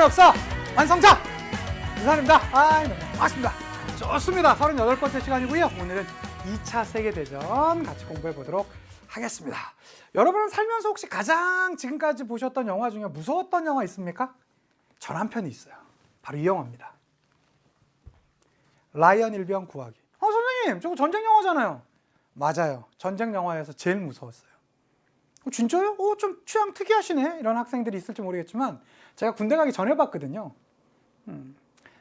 영화의 역사 완성자 이상입니다. 너무 반갑습니다. 좋습니다. 38번째 시간이고요. 오늘은 2차 세계대전 같이 공부해 보도록 하겠습니다. 여러분은 살면서 혹시 가장 지금까지 보셨던 영화 중에 무서웠던 영화 있습니까? 전 한 편이 있어요. 바로 이 영화입니다. 라이언 일병 구하기. 선생님, 저거 전쟁 영화잖아요. 맞아요. 전쟁 영화에서 제일 무서웠어요. 진짜요? 좀 취향 특이하시네. 이런 학생들이 있을지 모르겠지만 제가 군대 가기 전에 봤거든요.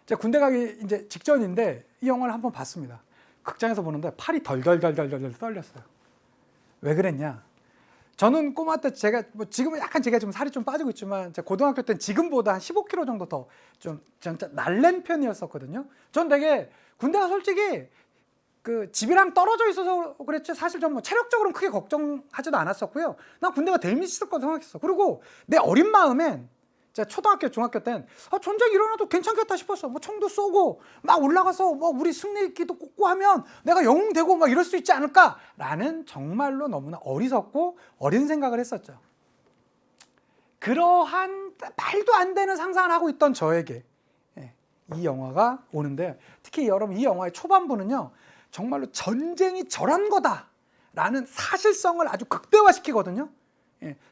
제가 군대 가기 이제 직전인데 이 영화를 한번 봤습니다. 극장에서 보는데 팔이 덜덜덜덜덜 떨렸어요. 왜 그랬냐? 저는 꼬마 때 제가 지금은 약간 제가 좀 살이 좀 빠지고 있지만 제가 고등학교 때는 지금보다 한 15kg 정도 더 좀 진짜 날랜 편이었었거든요. 전 되게 군대가 솔직히 그 집이랑 떨어져 있어서 그랬지 사실 전 뭐 체력적으로는 크게 걱정하지도 않았었고요. 난 군대가 재밌을 거라고 생각했어. 그리고 내 어린 마음엔 제가 초등학교, 중학교 땐 전쟁 일어나도 괜찮겠다 싶었어. 뭐 총도 쏘고 막 올라가서 뭐 우리 승리기도 꽂고 하면 내가 영웅 되고 막 이럴 수 있지 않을까라는 정말로 너무나 어리석고 어린 생각을 했었죠. 그러한 말도 안 되는 상상을 하고 있던 저에게 이 영화가 오는데 특히 여러분 이 영화의 초반부는요. 정말로 전쟁이 저런 거다라는 사실성을 아주 극대화시키거든요.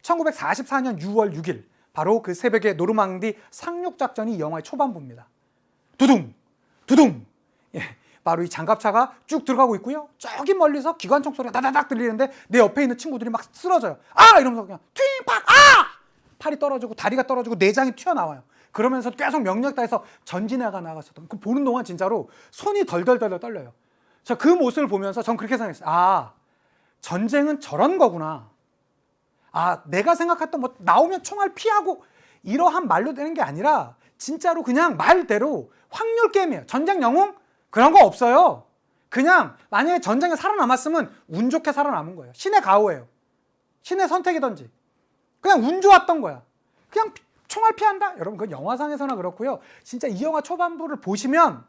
1944년 6월 6일 바로 그 새벽에 노르망디 상륙작전이 이 영화의 초반부입니다. 두둥! 두둥! 바로 이 장갑차가 쭉 들어가고 있고요. 저기 멀리서 기관총 소리가 다다닥 들리는데 내 옆에 있는 친구들이 막 쓰러져요. 이러면서 그냥 튀팍! 팔이 떨어지고 다리가 떨어지고 내장이 튀어나와요. 그러면서 계속 명령 따라서 전진해가 나갔었던 그 보는 동안 진짜로 손이 덜덜덜 떨려요. 저 그 모습을 보면서 전 그렇게 생각했어요. 전쟁은 저런 거구나. 내가 생각했던 뭐 나오면 총알 피하고 이러한 말로 되는 게 아니라 진짜로 그냥 말대로 확률 게임이에요. 전쟁 영웅? 그런 거 없어요. 그냥 만약에 전쟁에 살아남았으면 운 좋게 살아남은 거예요. 신의 가호예요. 신의 선택이든지. 그냥 운 좋았던 거야. 그냥 총알 피한다? 여러분 그건 영화상에서나 그렇고요. 진짜 이 영화 초반부를 보시면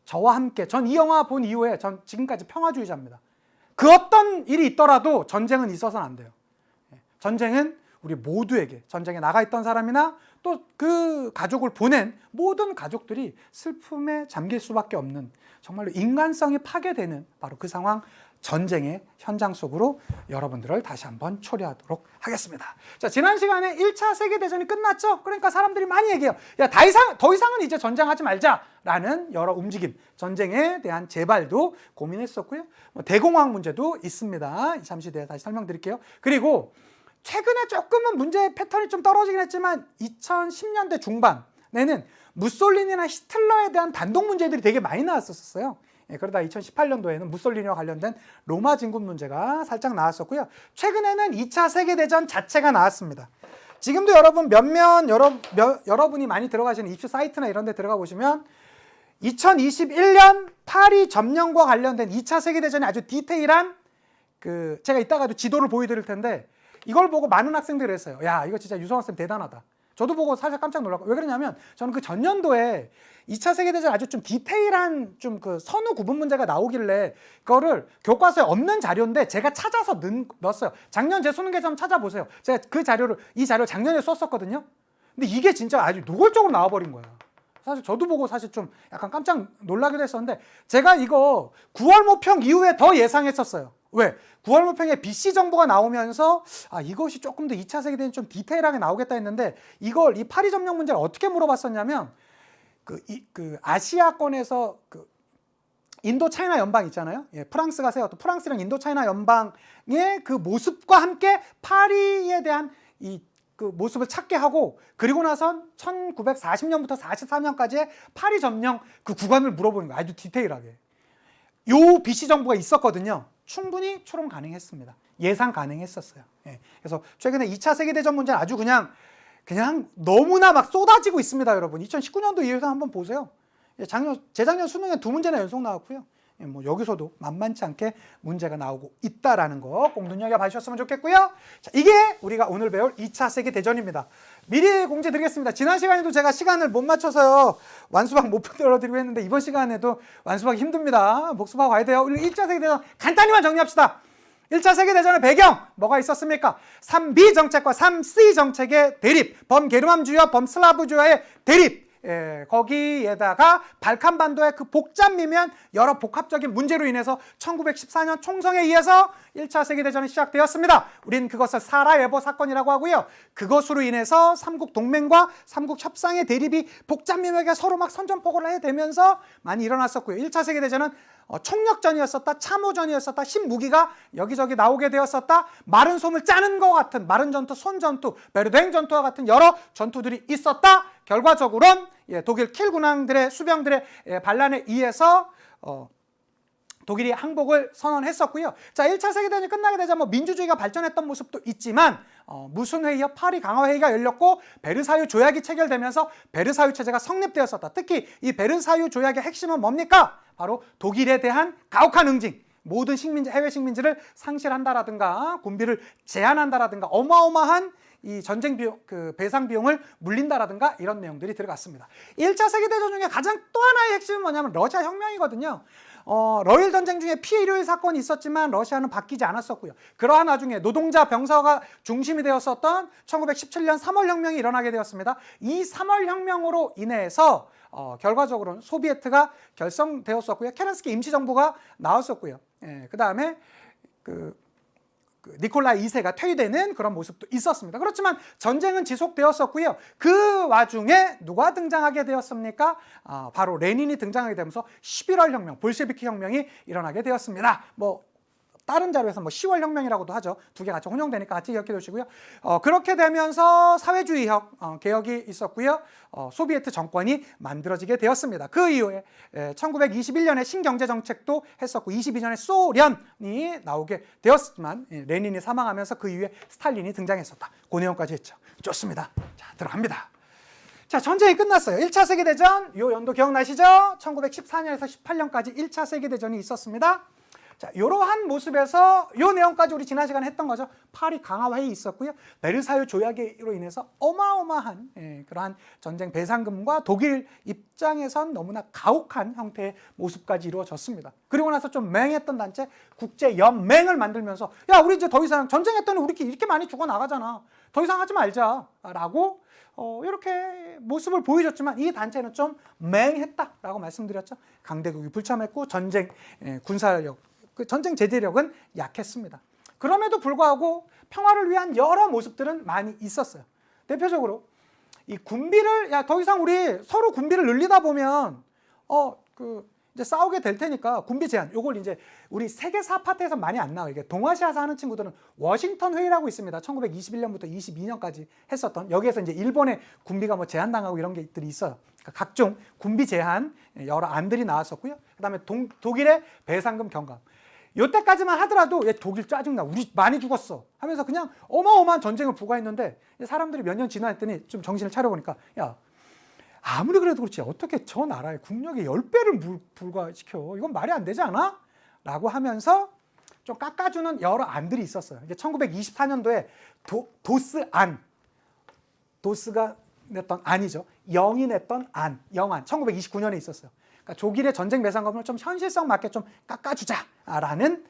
저와 함께 전 이 영화 본 이후에 전 지금까지 평화주의자입니다. 그 어떤 일이 있더라도 전쟁은 있어서는 안 돼요. 전쟁은 우리 모두에게 전쟁에 나가 있던 사람이나 또 그 가족을 보낸 모든 가족들이 슬픔에 잠길 수밖에 없는 정말로 인간성이 파괴되는 바로 그 상황 전쟁의 현장 속으로 여러분들을 다시 한번 초대하도록 하겠습니다. 자, 지난 시간에 1차 세계대전이 끝났죠? 그러니까 사람들이 많이 얘기해요. 더 이상은 이제 전쟁하지 말자라는 여러 움직임, 전쟁에 대한 재발도 고민했었고요. 대공황 문제도 있습니다. 잠시 뒤에 다시 설명드릴게요. 그리고 최근에 조금은 문제 패턴이 좀 떨어지긴 했지만 2010년대 중반에는 무솔리니나 히틀러에 대한 단독 문제들이 되게 많이 나왔었어요. 그러다 2018년도에는 무솔리니와 관련된 로마 진군 문제가 살짝 나왔었고요. 최근에는 2차 세계대전 자체가 나왔습니다. 지금도 여러분 여러분이 많이 들어가시는 입시 사이트나 이런 데 들어가 보시면 2021년 파리 점령과 관련된 2차 세계대전의 아주 디테일한 제가 이따가도 지도를 보여드릴 텐데 이걸 보고 많은 학생들이 했어요. 야, 이거 진짜 유성환 쌤 대단하다. 저도 보고 사실 깜짝 놀랐고 왜 그러냐면 저는 그 전년도에 2차 세계대전 아주 좀 디테일한 좀 그 선후 구분 문제가 나오길래 그거를 교과서에 없는 자료인데 제가 찾아서 넣었어요. 작년 제 수능 계산 찾아보세요. 제가 이 자료를 작년에 썼었거든요. 근데 이게 진짜 아주 노골적으로 나와버린 거야. 사실 저도 보고 사실 좀 약간 깜짝 놀라기도 했었는데 제가 이거 9월 모평 이후에 더 예상했었어요. 왜? 9월 모평에 BC 정보가 나오면서 이것이 조금 더 2차 세계대전이 좀 디테일하게 나오겠다 했는데 이 파리 점령 문제를 어떻게 물어봤었냐면 그 아시아권에서 인도 차이나 연방 있잖아요. 프랑스가 세웠던 프랑스랑 인도 차이나 연방의 그 모습과 함께 파리에 대한 그 모습을 찾게 하고 그리고 나선 1940년부터 44년까지의 파리 점령 그 구간을 물어보는 거예요. 아주 디테일하게. 요 BC 정보가 있었거든요. 충분히 추론 가능했습니다. 예상 가능했었어요. 그래서 최근에 2차 세계대전 문제는 아주 그냥 너무나 막 쏟아지고 있습니다, 여러분. 2019년도 이후에서 한번 보세요. 재작년 수능에 2문제나 연속 나왔고요. 여기서도 만만치 않게 문제가 나오고 있다라는 거 꼭 눈여겨봐 주셨으면 좋겠고요. 자, 이게 우리가 오늘 배울 2차 세계대전입니다. 미리 공지드리겠습니다. 지난 시간에도 제가 시간을 못 맞춰서요. 완수박 못 들어드리고 했는데 이번 시간에도 완수박이 힘듭니다. 복습하고 가야 돼요. 1차 세계대전 간단히만 정리합시다. 1차 세계대전의 배경 뭐가 있었습니까? 3B 정책과 3C 정책의 대립, 범게르만주의와 범슬라브주의의 대립, 거기에다가 발칸반도의 그 복잡미묘한 여러 복합적인 문제로 인해서 1914년 총성에 의해서 1차 세계대전이 시작되었습니다. 우린 그것을 사라예보 사건이라고 하고요. 그것으로 인해서 삼국 동맹과 삼국 협상의 대립이 복잡미묘하게 서로 막 선전포고를 해대면서 많이 일어났었고요. 1차 세계대전은 총력전이었었다, 참호전이었었다, 신무기가 여기저기 나오게 되었었다, 마른 솜을 짜는 것 같은 마른 전투, 손 전투, 베르댕 전투와 같은 여러 전투들이 있었다. 결과적으로는 독일 킬 군왕들의 수병들의 반란에 의해서 독일이 항복을 선언했었고요. 자, 1차 세계대전이 끝나게 되자 민주주의가 발전했던 모습도 있지만 무슨 회의요? 파리 강화회의가 열렸고 베르사유 조약이 체결되면서 베르사유 체제가 성립되었었다. 특히 이 베르사유 조약의 핵심은 뭡니까? 바로 독일에 대한 가혹한 응징, 모든 식민지, 해외 식민지를 상실한다라든가 군비를 제한한다라든가 어마어마한 이 전쟁 비용, 그 배상 비용을 물린다라든가 이런 내용들이 들어갔습니다. 1차 세계대전 중에 가장 또 하나의 핵심은 뭐냐면 러시아 혁명이거든요. 러일 전쟁 중에 피해 일요일 사건이 있었지만 러시아는 바뀌지 않았었고요. 그러한 와중에 노동자 병사가 중심이 되었었던 1917년 3월 혁명이 일어나게 되었습니다. 이 3월 혁명으로 인해서 결과적으로는 소비에트가 결성되었었고요. 케렌스키 임시정부가 나왔었고요. 그 다음에 니콜라이 2세가 퇴위되는 그런 모습도 있었습니다. 그렇지만 전쟁은 지속되었었고요. 그 와중에 누가 등장하게 되었습니까? 바로 레닌이 등장하게 되면서 11월 혁명, 볼셰비키 혁명이 일어나게 되었습니다. 다른 자료에서 10월 혁명이라고도 하죠. 두 개 같이 혼용되니까 같이 기억해 두시고요. 그렇게 되면서 사회주의 개혁이 있었고요. 소비에트 정권이 만들어지게 되었습니다. 그 이후에 1921년에 신경제정책도 했었고 22년에 소련이 나오게 되었지만 레닌이 사망하면서 그 이후에 스탈린이 등장했었다. 그 내용까지 했죠. 좋습니다. 자, 들어갑니다. 자, 전쟁이 끝났어요. 1차 세계대전, 요 연도 기억나시죠? 1914년에서 18년까지 1차 세계대전이 있었습니다. 자, 이러한 모습에서 이 내용까지 우리 지난 시간에 했던 거죠. 파리 강화회의 있었고요. 베르사유 조약으로 인해서 어마어마한 그러한 전쟁 배상금과 독일 입장에선 너무나 가혹한 형태의 모습까지 이루어졌습니다. 그리고 나서 좀 맹했던 단체 국제연맹을 만들면서 야, 우리 이제 더 이상 전쟁했더니 우리 이렇게 많이 죽어나가잖아. 더 이상 하지 말자라고 이렇게 모습을 보여줬지만 이 단체는 좀 맹했다라고 말씀드렸죠. 강대국이 불참했고 전쟁 군사력, 전쟁 제재력은 약했습니다. 그럼에도 불구하고 평화를 위한 여러 모습들은 많이 있었어요. 대표적으로 이 군비를 더 이상 우리 서로 군비를 늘리다 보면 이제 싸우게 될 테니까 군비 제한, 요걸 이제 우리 세계사 파트에서 많이 안 나와요. 이게 동아시아에서 하는 친구들은 워싱턴 회의라고 있습니다. 1921년부터 22년까지 했었던, 여기에서 이제 일본의 군비가 제한당하고 이런 게들이 있어요. 그러니까 각종 군비 제한 여러 안들이 나왔었고요. 그다음에 독일의 배상금 경감. 요때까지만 하더라도 독일 짜증나, 우리 많이 죽었어 하면서 그냥 어마어마한 전쟁을 부과했는데 사람들이 몇 년 지나했더니 좀 정신을 차려보니까 야, 아무리 그래도 그렇지 어떻게 저 나라의 국력의 10배를 불과시켜, 이건 말이 안 되지 않아? 라고 하면서 좀 깎아주는 여러 안들이 있었어요. 이제 1924년도에 도스안, 도스가 냈던 안이죠. 영이 냈던 안, 영안, 1929년에 있었어요. 그러니까 독일의 전쟁 배상금을 좀 현실성 맞게 좀 깎아주자라는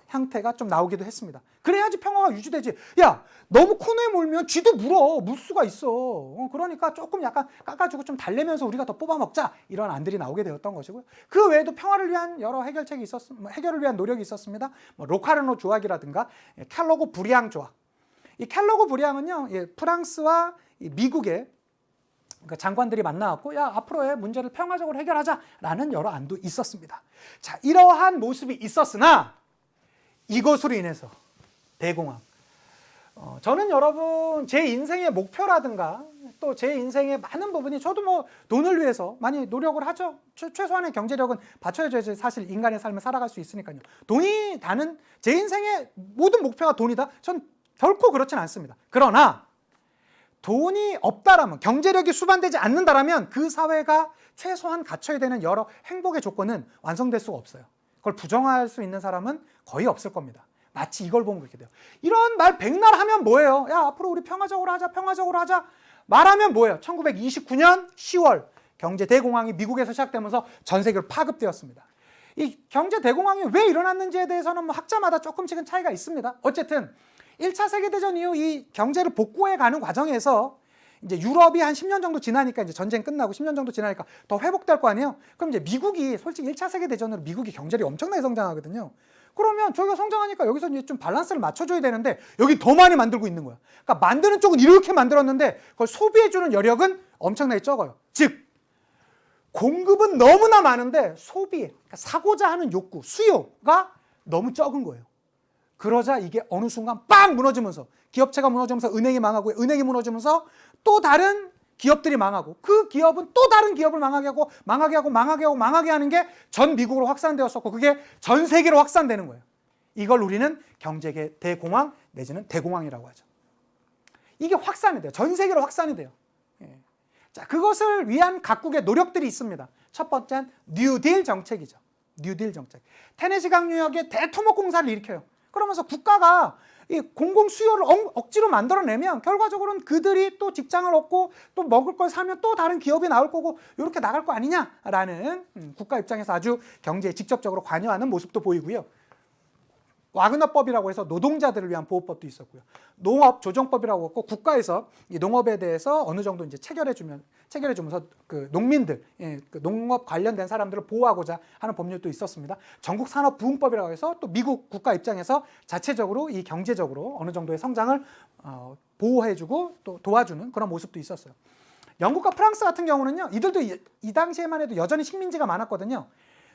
형태가 좀 나오기도 했습니다. 그래야지 평화가 유지되지. 야, 너무 코너에 몰면 쥐도 물 수가 있어. 그러니까 조금 약간 깎아주고 좀 달래면서 우리가 더 뽑아먹자, 이런 안들이 나오게 되었던 것이고요. 그 외에도 평화를 위한 여러 해결책이 해결을 위한 노력이 있었습니다. 로카르노 조약이라든가 켈로그 브리앙 조약. 이 켈로그 브리앙은요, 프랑스와 미국의 장관들이 만나갖고 야, 앞으로의 문제를 평화적으로 해결하자라는 여러 안도 있었습니다. 자, 이러한 모습이 있었으나 이것으로 인해서 대공황. 저는 여러분 제 인생의 목표라든가 또 제 인생의 많은 부분이, 저도 돈을 위해서 많이 노력을 하죠. 최소한의 경제력은 받쳐야지 사실 인간의 삶을 살아갈 수 있으니까요. 돈이 다는 제 인생의 모든 목표가 돈이다? 전 결코 그렇진 않습니다. 그러나 돈이 없다라면, 경제력이 수반되지 않는다라면 그 사회가 최소한 갖춰야 되는 여러 행복의 조건은 완성될 수가 없어요. 그걸 부정할 수 있는 사람은 거의 없을 겁니다. 마치 이걸 보면 그렇게 돼요. 이런 말 백날 하면 뭐예요? 야, 앞으로 우리 평화적으로 하자, 평화적으로 하자 말하면 뭐예요? 1929년 10월 경제 대공황이 미국에서 시작되면서 전 세계로 파급되었습니다. 이 경제 대공황이 왜 일어났는지에 대해서는 뭐 학자마다 조금씩은 차이가 있습니다. 어쨌든 1차 세계대전 이후 이 경제를 복구해 가는 과정에서 이제 유럽이 한 10년 정도 지나니까 이제 전쟁 끝나고 10년 정도 지나니까 더 회복될 거 아니에요. 그럼 이제 미국이 솔직히 1차 세계대전으로 미국이 경제력이 엄청나게 성장하거든요. 그러면 저희가 성장하니까 여기서 이제 좀 밸런스를 맞춰줘야 되는데 여기 더 많이 만들고 있는 거야. 그러니까 만드는 쪽은 이렇게 만들었는데 그걸 소비해주는 여력은 엄청나게 적어요. 즉 공급은 너무나 많은데 소비, 그러니까 사고자 하는 욕구, 수요가 너무 적은 거예요. 그러자 이게 어느 순간 빵 무너지면서 기업체가 무너지면서 은행이 망하고 은행이 무너지면서 또 다른 기업들이 망하고 그 기업은 또 다른 기업을 망하게 하는 게 전 미국으로 확산되었었고 그게 전 세계로 확산되는 거예요. 이걸 우리는 경제계 대공황 내지는 대공황이라고 하죠. 이게 확산이 돼요. 전 세계로 확산이 돼요. 자, 그것을 위한 각국의 노력들이 있습니다. 첫 번째는 뉴딜 정책이죠. 뉴딜 정책. 테네시 강유역에 대토목공사를 일으켜요. 그러면서 국가가 이 공공 수요를 억지로 만들어내면 결과적으로는 그들이 또 직장을 얻고 또 먹을 걸 사면 또 다른 기업이 나올 거고 이렇게 나갈 거 아니냐라는 국가 입장에서 아주 경제에 직접적으로 관여하는 모습도 보이고요. 와그너법이라고 해서 노동자들을 위한 보호법도 있었고요. 농업조정법이라고 했고 국가에서 이 농업에 대해서 어느 정도 이제 체결해주면서 그 농민들, 그 농업 관련된 사람들을 보호하고자 하는 법률도 있었습니다. 전국산업부흥법이라고 해서 또 미국 국가 입장에서 자체적으로 이 경제적으로 어느 정도의 성장을 보호해주고 또 도와주는 그런 모습도 있었어요. 영국과 프랑스 같은 경우는요, 이들도 이 당시에만 해도 여전히 식민지가 많았거든요.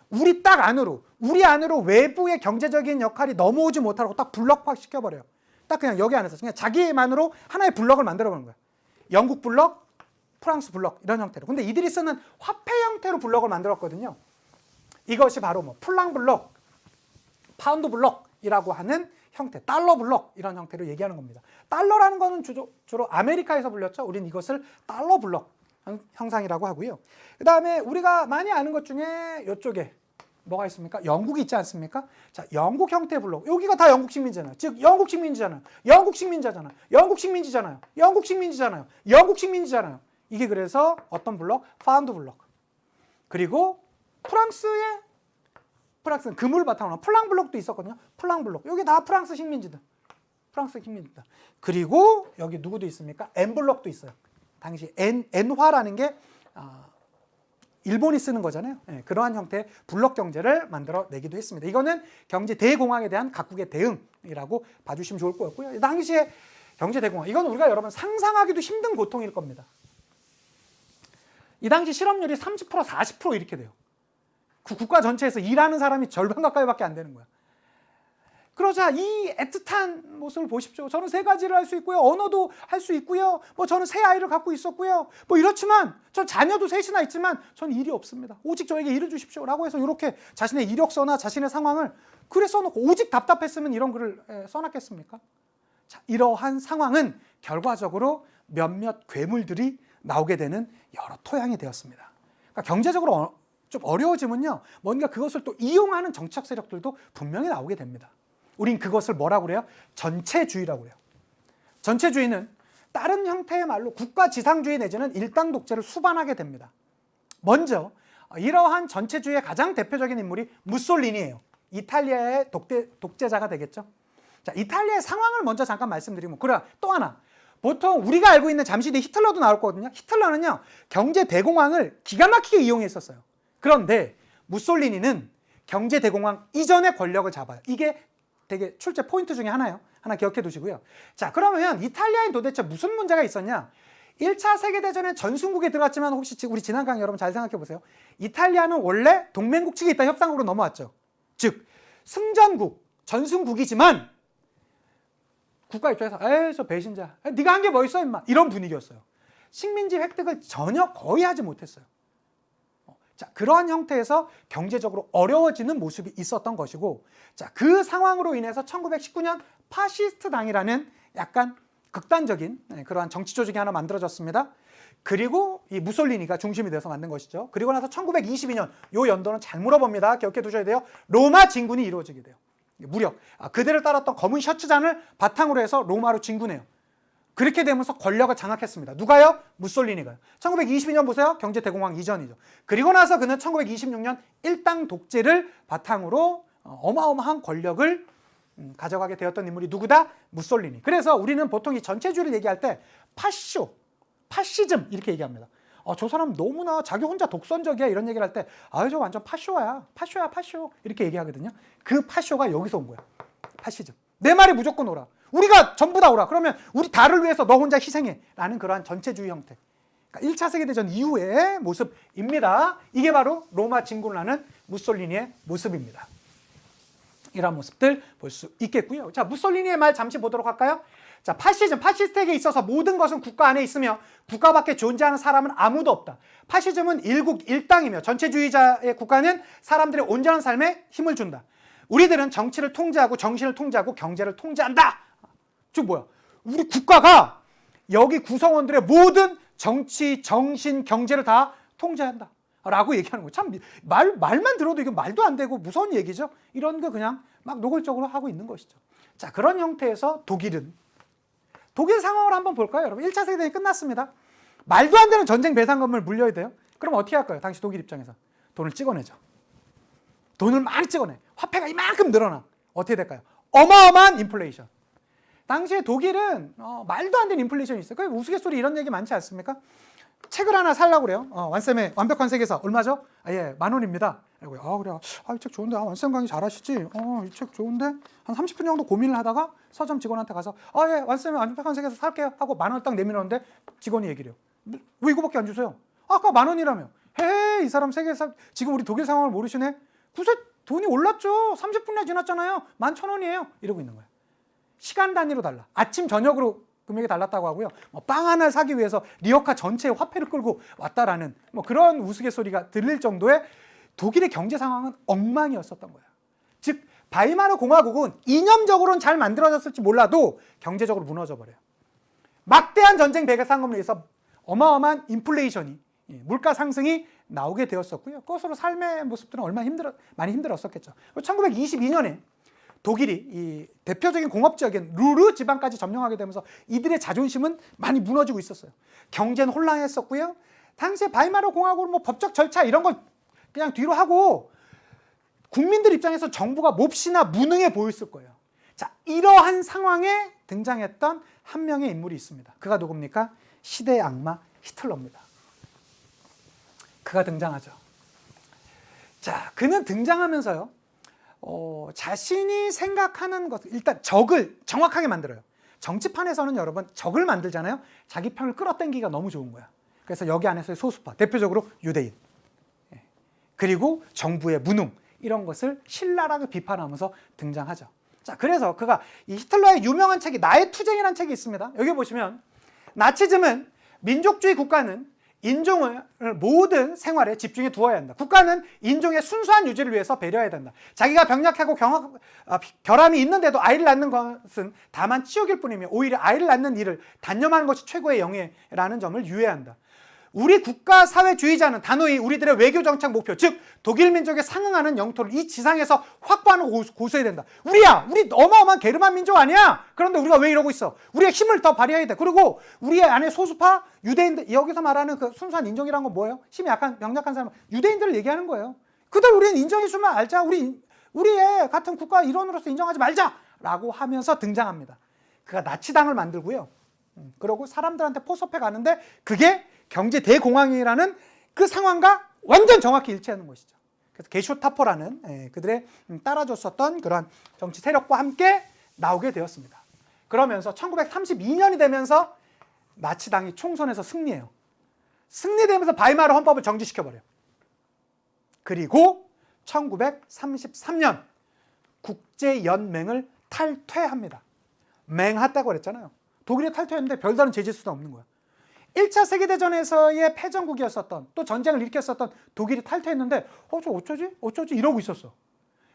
우리 안으로 외부의 경제적인 역할이 넘어오지 못하고 딱 블럭화 시켜버려요. 딱 그냥 여기 안에서 그냥 자기만으로 하나의 블럭을 만들어버린 거예요. 영국 블럭, 프랑스 블럭 이런 형태로. 근데 이들이 쓰는 화폐 형태로 블럭을 만들었거든요. 이것이 바로 뭐 플랑 블럭, 파운드 블럭이라고 하는 형태, 달러 블럭 이런 형태로 얘기하는 겁니다. 달러라는 거는 주로 아메리카에서 불렸죠. 우리는 이것을 달러 블럭 형상이라고 하고요. 그 다음에 우리가 많이 아는 것 중에 이쪽에 뭐가 있습니까? 영국이 있지 않습니까? 자, 영국 형태 블록. 여기가 다 영국 식민지잖아요. 즉 영국 식민지잖아요. 영국 식민지잖아요. 영국 식민지잖아요. 영국 식민지잖아요. 영국 식민지잖아요. 이게 그래서 어떤 블록? 파운드 블록. 그리고 프랑스는 금을 바탕으로 한 플랑 블록도 있었거든요. 플랑 블록. 여기 다 프랑스 식민지들. 프랑스 식민지들. 그리고 여기 누구도 있습니까? N 블록도 있어요. 당시 엔화라는 게 일본이 쓰는 거잖아요. 그러한 형태의 블록 경제를 만들어내기도 했습니다. 이거는 경제 대공황에 대한 각국의 대응이라고 봐주시면 좋을 것 같고요. 당시에 경제 대공황, 이건 우리가 여러분 상상하기도 힘든 고통일 겁니다. 이 당시 실업률이 30%, 40% 이렇게 돼요. 그 국가 전체에서 일하는 사람이 절반 가까이밖에 안 되는 거야. 그러자 이 애틋한 모습을 보십시오. 저는 3가지를 할 수 있고요. 언어도 할 수 있고요. 뭐 저는 3아이를 갖고 있었고요. 뭐 이렇지만 전 자녀도 3이나 있지만 전 일이 없습니다. 오직 저에게 일을 주십시오. 라고 해서 이렇게 자신의 이력서나 자신의 상황을 글에 써놓고 오직 답답했으면 이런 글을 써놨겠습니까? 자, 이러한 상황은 결과적으로 몇몇 괴물들이 나오게 되는 여러 토양이 되었습니다. 그러니까 경제적으로 좀 어려워지면요. 뭔가 그것을 또 이용하는 정치적 세력들도 분명히 나오게 됩니다. 우린 그것을 뭐라고 그래요? 전체주의라고 그래요. 전체주의는 다른 형태의 말로 국가지상주의 내지는 일당 독재를 수반하게 됩니다. 먼저 이러한 전체주의의 가장 대표적인 인물이 무솔리니예요. 이탈리아의 독재자가 되겠죠. 자, 이탈리아의 상황을 먼저 잠깐 말씀드리면, 그래 또 하나. 보통 우리가 알고 있는 잠시 뒤에 히틀러도 나올 거거든요. 히틀러는요, 경제 대공황을 기가 막히게 이용했었어요. 그런데 무솔리니는 경제 대공황 이전의 권력을 잡아요. 이게 되게 출제 포인트 중에 하나예요. 하나 기억해 두시고요. 자, 그러면 이탈리아에 도대체 무슨 문제가 있었냐? 1차 세계대전에 전순국에 들어갔지만 혹시 우리 지난 강의 여러분 잘 생각해 보세요. 이탈리아는 원래 동맹국 측에 있다 협상국으로 넘어왔죠. 즉, 승전국, 전순국이지만 국가 입장에서 에이 저 배신자, 네가 한 게 뭐 있어 임마, 이런 분위기였어요. 식민지 획득을 전혀 거의 하지 못했어요. 자, 그러한 형태에서 경제적으로 어려워지는 모습이 있었던 것이고, 자, 그 상황으로 인해서 1919년 파시스트 당이라는 약간 극단적인 그러한 정치 조직이 하나 만들어졌습니다. 그리고 이 무솔리니가 중심이 돼서 만든 것이죠. 그리고 나서 1922년, 요 연도는 잘 물어봅니다. 기억해 두셔야 돼요. 로마 진군이 이루어지게 돼요. 무력. 그들을 따랐던 검은 셔츠잔을 바탕으로 해서 로마로 진군해요. 그렇게 되면서 권력을 장악했습니다. 누가요? 무솔리니가요. 1922년 보세요. 경제 대공황 이전이죠. 그리고 나서 그는 1926년 일당 독재를 바탕으로 어마어마한 권력을 가져가게 되었던 인물이 누구다? 무솔리니. 그래서 우리는 보통 이 전체주의를 얘기할 때 파시즘 이렇게 얘기합니다. 저 사람 너무나 자기 혼자 독선적이야 이런 얘기를 할 때 저 완전 파쇼야 이렇게 얘기하거든요. 그 파쇼가 여기서 온 거야. 파시즘. 내 말이 무조건 옳아. 우리가 전부 다 옳아. 그러면 우리 다를 위해서 너 혼자 희생해 라는 그러한 전체주의 형태. 그러니까 1차 세계대전 이후의 모습입니다. 이게 바로 로마 진군을 하는 무솔리니의 모습입니다. 이런 모습들 볼 수 있겠고요. 자, 무솔리니의 말 잠시 보도록 할까요? 자, 파시즘, 파시스트에게 있어서 모든 것은 국가 안에 있으며 국가 밖에 존재하는 사람은 아무도 없다. 파시즘은 일국 일당이며 전체주의자의 국가는 사람들의 온전한 삶에 힘을 준다. 우리들은 정치를 통제하고 정신을 통제하고 경제를 통제한다. 즉 뭐야? 우리 국가가 여기 구성원들의 모든 정치, 정신, 경제를 다 통제한다 라고 얘기하는 거예요. 참 말만 들어도 이거 말도 안 되고 무서운 얘기죠. 이런 거 그냥 막 노골적으로 하고 있는 것이죠. 자, 그런 형태에서 독일 상황을 한번 볼까요? 여러분 1차 세계대전이 끝났습니다. 말도 안 되는 전쟁 배상금을 물려야 돼요. 그럼 어떻게 할까요? 당시 독일 입장에서 돈을 찍어내죠. 돈을 많이 찍어내. 화폐가 이만큼 늘어나. 어떻게 될까요? 어마어마한 인플레이션. 당시에 독일은 말도 안 되는 인플레이션이 있어요. 그 우스갯소리 이런 얘기 많지 않습니까? 책을 하나 살라고 그래요. 완쌤의 완벽한 세계사 얼마죠? 예, 10,000원입니다. 그래요. 그래. 이 책 좋은데. 완쌤 강의 잘하시지? 이 책 좋은데. 한 30분 정도 고민을 하다가 서점 직원한테 가서 예, 완쌤의 완벽한 세계사 살게요 하고 10,000원 딱 내밀었는데 직원이 얘기를 해요. 왜 이거밖에 안 주세요? 아까 10,000원이라며. 이 사람 세계사 지금 우리 독일 상황을 모르시네. 글쎄 돈이 올랐죠. 30분이나 지났잖아요. 11,000원이에요. 이러고 있는 거예요. 시간 단위로 달라. 아침 저녁으로 금액이 달랐다고 하고요. 빵 하나 사기 위해서 리어카 전체의 화폐를 끌고 왔다라는 그런 우스갯소리가 들릴 정도의 독일의 경제 상황은 엉망이었었던 거예요. 즉 바이마르 공화국은 이념적으로는 잘 만들어졌을지 몰라도 경제적으로 무너져 버려요. 막대한 전쟁 배상금으로 인해서 어마어마한 인플레이션이 물가 상승이 나오게 되었었고요. 그것으로 삶의 모습들은 얼마나 많이 힘들었었겠죠. 1922년에 독일이 이 대표적인 공업 지역인 루르 지방까지 점령하게 되면서 이들의 자존심은 많이 무너지고 있었어요. 경제는 혼란했었고요. 당시에 바이마르 공화국은 법적 절차 이런 걸 그냥 뒤로 하고 국민들 입장에서 정부가 몹시나 무능해 보였을 거예요. 자, 이러한 상황에 등장했던 한 명의 인물이 있습니다. 그가 누굽니까? 시대의 악마 히틀러입니다. 그가 등장하죠. 자, 그는 등장하면서요. 자신이 생각하는 것, 일단 적을 정확하게 만들어요. 정치판에서는 여러분 적을 만들잖아요. 자기 편을 끌어당기기가 너무 좋은 거야. 그래서 여기 안에서의 소수파, 대표적으로 유대인, 그리고 정부의 무능 이런 것을 신랄하게 비판하면서 등장하죠. 자, 그래서 그가 이 히틀러의 유명한 책이 나의 투쟁이라는 책이 있습니다. 여기 보시면 나치즘은 민족주의 국가는 인종을 모든 생활에 집중해 두어야 한다. 국가는 인종의 순수한 유지를 위해서 배려해야 된다. 자기가 병약하고 결함이 있는데도 아이를 낳는 것은 다만 치욕일 뿐이며 오히려 아이를 낳는 일을 단념하는 것이 최고의 영예라는 점을 유의한다. 우리 국가 사회주의자는 단호히 우리들의 외교 정책 목표, 즉 독일 민족에 상응하는 영토를 이 지상에서 확보하는 고수해야 된다. 우리 어마어마한 게르만 민족 아니야? 그런데 우리가 왜 이러고 있어? 우리의 힘을 더 발휘해야 돼. 그리고 우리 안에 소수파 유대인들, 여기서 말하는 그 순수한 인종이란 건 뭐예요? 힘이 약한 명약한 사람, 유대인들을 얘기하는 거예요. 그들 우리는 인정해주면 알자. 우리의 같은 국가 일원으로서 인정하지 말자라고 하면서 등장합니다. 그가 나치당을 만들고요. 그러고 사람들한테 포섭해 가는데 그게 경제 대공황이라는 그 상황과 완전 정확히 일치하는 것이죠. 그래서 게쇼타포라는 그들의 따라줬었던 그런 정치 세력과 함께 나오게 되었습니다. 그러면서 1932년이 되면서 나치당이 총선에서 승리해요. 승리되면서 바이마르 헌법을 정지시켜버려요. 그리고 1933년 국제연맹을 탈퇴합니다. 맹했다고 그랬잖아요. 독일이 탈퇴했는데 별다른 제재 수도 없는 거야. 1차 세계대전에서의 패전국이었었던, 또 전쟁을 일으켰었던 독일이 탈퇴했는데 저 어쩌지 이러고 있었어.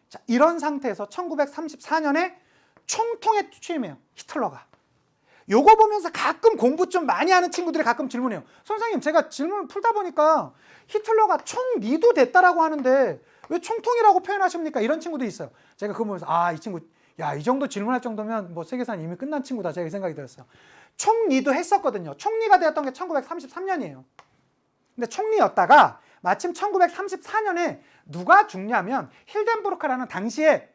자, 이런 상태에서 1934년에 총통에 취임해요. 히틀러가. 요거 보면서 가끔 공부 좀 많이 하는 친구들이 가끔 질문해요. 선생님, 제가 질문을 풀다 보니까 히틀러가 총리도 됐다라고 하는데 왜 총통이라고 표현하십니까? 이런 친구들이 있어요. 제가 그거 보면서 이 친구 야, 이 정도 질문할 정도면 뭐 세계사는 이미 끝난 친구다, 제가 생각이 들었어요. 총리도 했었거든요. 총리가 되었던 게 1933년이에요. 근데 총리였다가 마침 1934년에 누가 죽냐면 힐덴부르크라는 당시에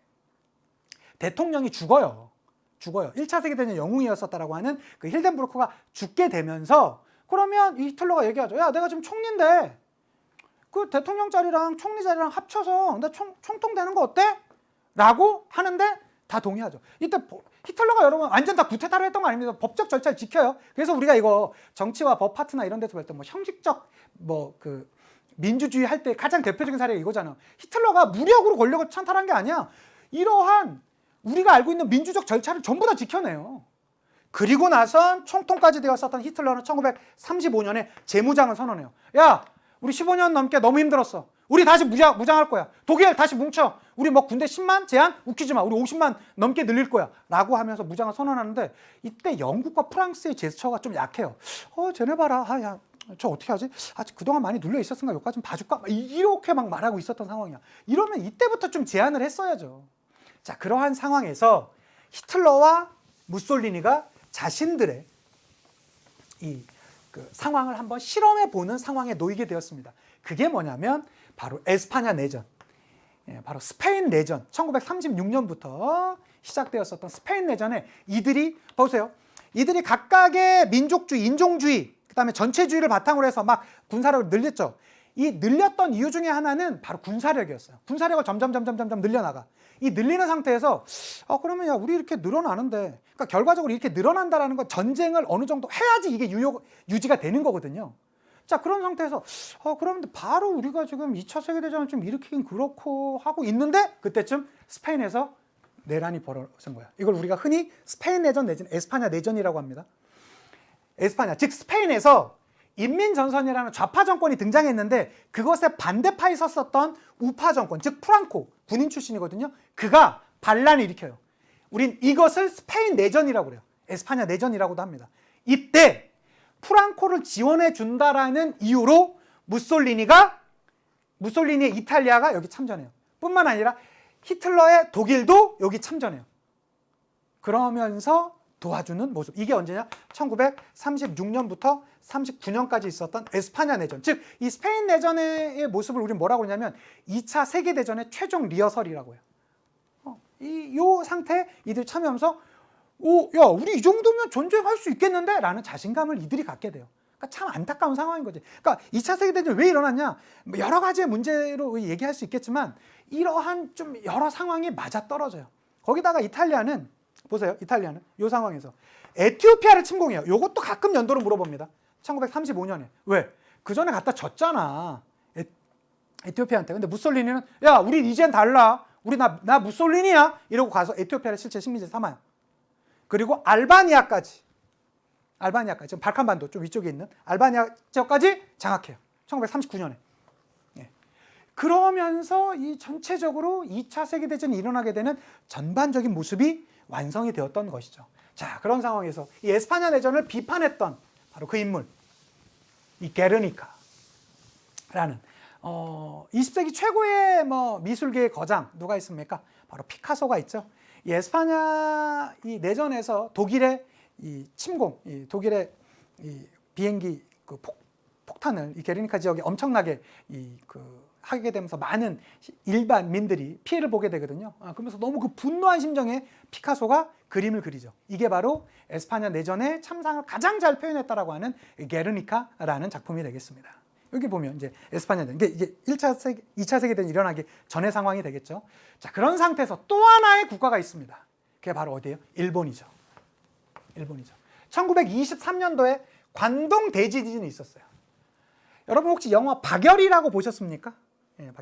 대통령이 죽어요. 1차 세계대전 영웅이었었다라고 하는 그 힐덴부르크가 죽게 되면서, 그러면 이 히틀러가 얘기하죠. 야, 내가 지금 총리인데 그 대통령 자리랑 총리 자리랑 합쳐서 나 총통 되는 거 어때? 라고 하는데 다 동의하죠. 이때 히틀러가 여러분 완전 다 구테타를 했던 거 아닙니다. 법적 절차를 지켜요. 그래서 우리가 이거 정치와 법 파트나 이런 데서 볼 때 뭐 형식적 뭐 그 민주주의 할 때 가장 대표적인 사례가 이거잖아. 히틀러가 무력으로 권력을 찬탈한 게 아니야. 이러한 우리가 알고 있는 민주적 절차를 전부 다 지켜내요. 그리고 나선 총통까지 되었었던 히틀러는 1935년에 재무장을 선언해요. 야, 우리 15년 넘게 너무 힘들었어. 우리 다시 무장할 거야. 독일 다시 뭉쳐. 우리 뭐 군대 10만 제한? 웃기지 마. 우리 50만 넘게 늘릴 거야. 라고 하면서 무장을 선언하는데, 이때 영국과 프랑스의 제스처가 좀 약해요. 쟤네 봐라. 야, 저 어떻게 하지? 그동안 많이 눌려 있었으니까 여기까지 좀 봐줄까? 이렇게 막 말하고 있었던 상황이야. 이러면 이때부터 좀 제안을 했어야죠. 자, 그러한 상황에서 히틀러와 무솔리니가 자신들의 그 상황을 한번 실험해 보는 상황에 놓이게 되었습니다. 그게 뭐냐면 바로 에스파냐 내전, 바로 스페인 내전, 1936년부터 시작되었었던 스페인 내전에 이들이 보세요. 이들이 각각의 민족주의, 인종주의, 그다음에 전체주의를 바탕으로 해서 막 군사력을 늘렸죠. 이 늘렸던 이유 중에 하나는 바로 군사력이었어요. 군사력을 점점 늘려나가. 이 늘리는 상태에서 그러면 야, 우리 이렇게 늘어나는데, 그러니까 결과적으로 이렇게 늘어난다라는 건 전쟁을 어느 정도 해야지 이게 유지가 되는 거거든요. 자, 그런 상태에서 그러면 바로 우리가 지금 2차 세계대전을 좀 일으키긴 그렇고 하고 있는데, 그때쯤 스페인에서 내란이 벌어진 거야. 이걸 우리가 흔히 스페인 내전 내지는 에스파냐 내전이라고 합니다. 에스파냐, 즉 스페인에서 인민전선이라는 좌파 정권이 등장했는데, 그것에 반대파에 섰었던 우파 정권, 즉 프랑코, 군인 출신이거든요. 그가 반란을 일으켜요. 우린 이것을 스페인 내전이라고 그래요. 에스파냐 내전이라고도 합니다. 이때 프랑코를 지원해 준다라는 이유로 무솔리니의 이탈리아가 여기 참전해요. 뿐만 아니라 히틀러의 독일도 여기 참전해요. 그러면서 도와주는 모습. 이게 언제냐? 1936년부터 39년까지 있었던 에스파냐 내전. 즉, 이 스페인 내전의 모습을 우리는 뭐라고 하냐면 2차 세계대전의 최종 리허설이라고 해요. 요 상태에 이들 참여하면서 야, 우리 이 정도면 전쟁할 수 있겠는데? 라는 자신감을 이들이 갖게 돼요. 그러니까 참 안타까운 상황인 거지. 그러니까 2차 세계대전이 왜 일어났냐? 여러 가지의 문제로 얘기할 수 있겠지만, 이러한 좀 여러 상황이 맞아떨어져요. 거기다가 이탈리아는, 보세요. 이탈리아는 이 상황에서 에티오피아를 침공해요. 이것도 가끔 연도로 물어봅니다. 1935년에. 왜? 그 전에 갖다 졌잖아. 에티오피아한테. 근데 무솔리니는 야, 우리 이젠 달라. 우리 나 무솔리니야. 이러고 가서 에티오피아를 실제 식민지 삼아요. 그리고 알바니아까지, 지금 발칸반도 좀 위쪽에 있는 알바니아 지역까지 장악해요. 1939년에. 그러면서 이 전체적으로 2차 세계대전이 일어나게 되는 전반적인 모습이 완성이 되었던 것이죠. 자, 그런 상황에서 이 에스파냐 내전을 비판했던 바로 그 인물, 이 게르니카라는 20세기 최고의 미술계의 거장 누가 있습니까? 바로 피카소가 있죠. 이 에스파냐 이 내전에서 독일의 이 침공, 독일의 이 비행기 그 폭탄을 이 게르니카 지역에 엄청나게 하게 되면서 많은 일반민들이 피해를 보게 되거든요. 그러면서 너무 그 분노한 심정에 피카소가 그림을 그리죠. 이게 바로 에스파냐 내전의 참상을 가장 잘 표현했다라고 하는 게르니카라는 작품이 되겠습니다. 여기 보면 이제 에스파냐 내전, 이게 2차 세계대전이 일어나기 전의 상황이 되겠죠. 자, 그런 상태에서 또 하나의 국가가 있습니다. 그게 바로 어디예요? 일본이죠. 1923년도에 관동 대지진이 있었어요. 여러분 혹시 영화 박열이라고 보셨습니까?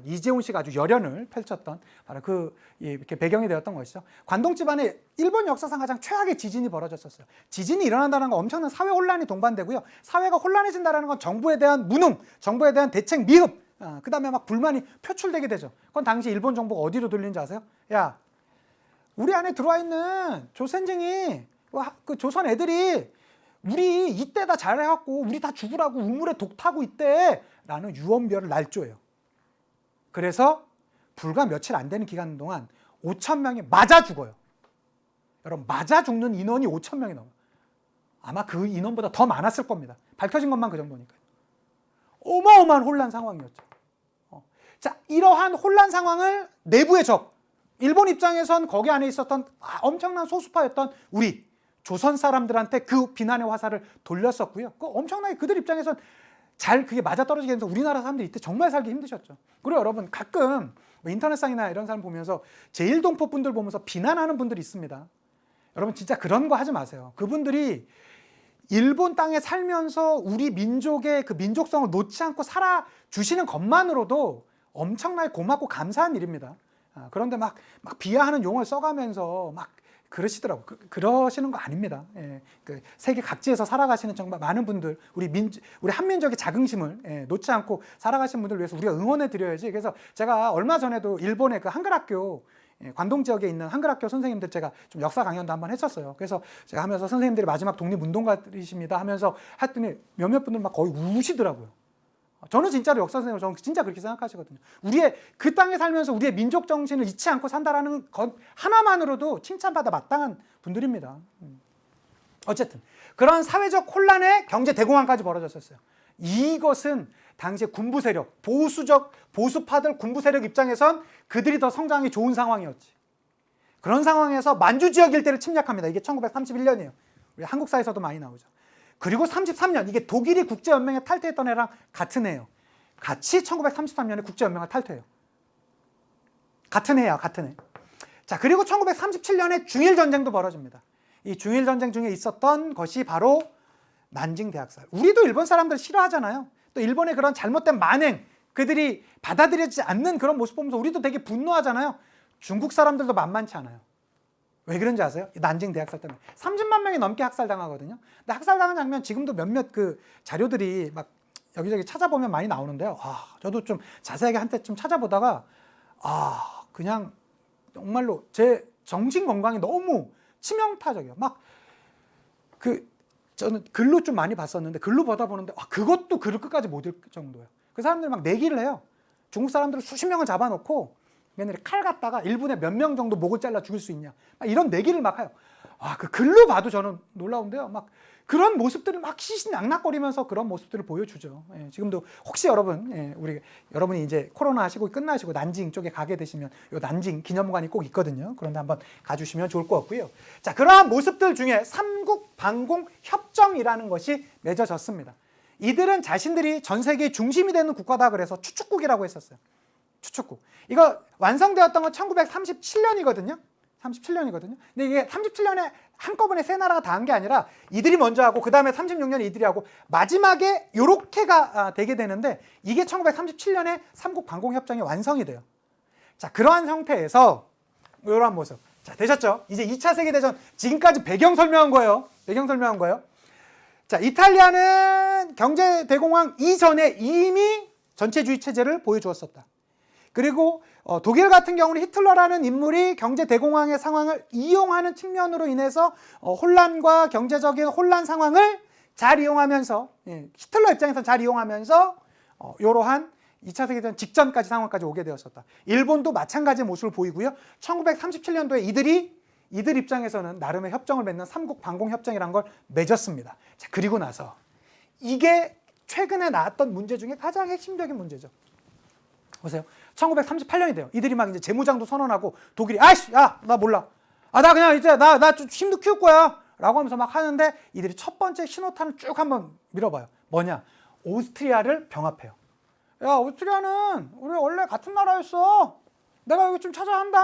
이재훈 씨가 아주 열연을 펼쳤던 바로 이렇게 배경이 되었던 것이죠. 관동 집안에 일본 역사상 가장 최악의 지진이 벌어졌었어요. 지진이 일어난다는 건 엄청난 사회 혼란이 동반되고요. 사회가 혼란해진다는 건 정부에 대한 무능, 정부에 대한 대책 미흡, 그 다음에 막 불만이 표출되게 되죠. 그건 당시 일본 정부가 어디로 돌리는지 아세요? 야, 우리 안에 들어와 있는 조선쟁이, 그 조선 애들이 우리 이때 다 잘해갖고 우리 다 죽으라고 우물에 독 타고 있대 라는 유언비어를 날조해요. 그래서 불과 며칠 안 되는 기간 동안 5,000명이 맞아 죽어요. 여러분 맞아 죽는 인원이 5천 명이 넘어요. 아마 그 인원보다 더 많았을 겁니다. 밝혀진 것만 그 정도니까요. 어마어마한 혼란 상황이었죠. 자, 이러한 혼란 상황을 내부의 적, 일본 입장에선 거기 안에 있었던 엄청난 소수파였던 우리 조선 사람들한테 그 비난의 화살을 돌렸었고요. 그 엄청나게 그들 입장에선 잘 그게 맞아떨어지게 되면서 우리나라 사람들이 이때 정말 살기 힘드셨죠. 그리고 여러분 가끔 인터넷상이나 이런 사람 보면서 제1동포 분들 보면서 비난하는 분들이 있습니다. 여러분 진짜 그런 거 하지 마세요. 그분들이 일본 땅에 살면서 우리 민족의 그 민족성을 놓지 않고 살아주시는 것만으로도 엄청나게 고맙고 감사한 일입니다. 그런데 막 비하하는 용어를 써가면서 막 그러시더라고. 그러시는 거 아닙니다. 예, 그 세계 각지에서 살아가시는 정말 많은 분들, 우리 한민족의 자긍심을 놓지 않고 살아가시는 분들 위해서 우리가 응원해 드려야지. 그래서 제가 얼마 전에도 일본의 그 한글학교, 관동 지역에 있는 한글학교 선생님들 제가 좀 역사 강연도 한번 했었어요. 그래서 제가 하면서 선생님들이 마지막 독립운동가들이십니다 하면서 했더니 몇몇 분들 막 거의 우시더라고요. 저는 진짜로 역사 선생님을 저는 진짜 그렇게 생각하시거든요. 우리의 그 땅에 살면서 우리의 민족 정신을 잊지 않고 산다라는 것 하나만으로도 칭찬받아 마땅한 분들입니다. 어쨌든 그런 사회적 혼란에 경제 대공황까지 벌어졌었어요. 이것은 당시의 군부 세력, 보수파들 군부 세력 입장에선 그들이 더 성장이 좋은 상황이었지. 그런 상황에서 만주 지역 일대를 침략합니다. 이게 1931년이에요. 우리 한국사에서도 많이 나오죠. 그리고 33년, 이게 독일이 국제연맹에 탈퇴했던 해랑 같은 해예요. 같이 1933년에 국제연맹을 탈퇴해요. 같은 해야, 같은 해. 자, 그리고 1937년에 중일전쟁도 벌어집니다. 이 중일전쟁 중에 있었던 것이 바로 난징 대학살. 우리도 일본 사람들 싫어하잖아요. 또 일본의 그런 잘못된 만행, 그들이 받아들여지지 않는 그런 모습 보면서 우리도 되게 분노하잖아요. 중국 사람들도 만만치 않아요. 왜 그런지 아세요? 난징 대학살 때문에 30만 명이 넘게 학살당하거든요. 근데 학살당한 장면 지금도 몇몇 그 자료들이 막 여기저기 찾아보면 많이 나오는데요. 저도 좀 자세하게 한때 좀 찾아보다가 그냥 정말로 제 정신 건강이 너무 치명타적이에요. 저는 글로 좀 많이 봤었는데 글로 보다 보는데 그것도 글을 끝까지 못 읽을 정도예요. 그 사람들이 막 내기를 해요. 중국 사람들을 수십 명을 잡아놓고 얘네들이 칼 갖다가 1분에 몇 명 정도 목을 잘라 죽일 수 있냐, 이런 내기를 막 해요. 그 글로 봐도 저는 놀라운데요. 막 그런 모습들을 막 시신낙낙거리면서 그런 모습들을 보여주죠. 지금도 혹시 여러분이 이제 코로나 하시고 끝나시고 난징 쪽에 가게 되시면 요 난징 기념관이 꼭 있거든요. 그런데 한번 가주시면 좋을 것 같고요. 자, 그러한 모습들 중에 삼국 반공 협정이라는 것이 맺어졌습니다. 이들은 자신들이 전 세계의 중심이 되는 국가다 그래서 추축국이라고 했었어요. 추축국. 이거 완성되었던 건 1937년이거든요. 37년이거든요. 근데 이게 37년에 한꺼번에 세 나라가 다 한 게 아니라 이들이 먼저 하고 그 다음에 36년에 이들이 하고 마지막에 요렇게가 되게 되는데 이게 1937년에 삼국 반공협정이 완성이 돼요. 자, 그러한 상태에서 이러한 모습. 자, 되셨죠? 이제 2차 세계대전 지금까지 배경 설명한 거예요. 자, 이탈리아는 경제 대공황 이전에 이미 전체주의 체제를 보여주었었다. 그리고 독일 같은 경우는 히틀러라는 인물이 경제 대공황의 상황을 이용하는 측면으로 인해서 혼란과 경제적인 혼란 상황을 잘 이용하면서 히틀러 입장에서 잘 이용하면서 이러한 2차 세계대전 직전까지 상황까지 오게 되었었다. 일본도 마찬가지의 모습을 보이고요. 1937년도에 이들 입장에서는 나름의 협정을 맺는 삼국 반공협정이라는 걸 맺었습니다. 자, 그리고 나서 이게 최근에 나왔던 문제 중에 가장 핵심적인 문제죠. 보세요. 1938년이 돼요. 이들이 막 이제 재무장도 선언하고 독일이 나 몰라. 나 그냥 이제 나 좀 힘도 키울 거야. 라고 하면서 막 하는데 이들이 첫 번째 신호탄을 쭉 한번 밀어봐요. 뭐냐? 오스트리아를 병합해요. 야, 오스트리아는 우리 원래 같은 나라였어. 내가 여기 좀 찾아한다.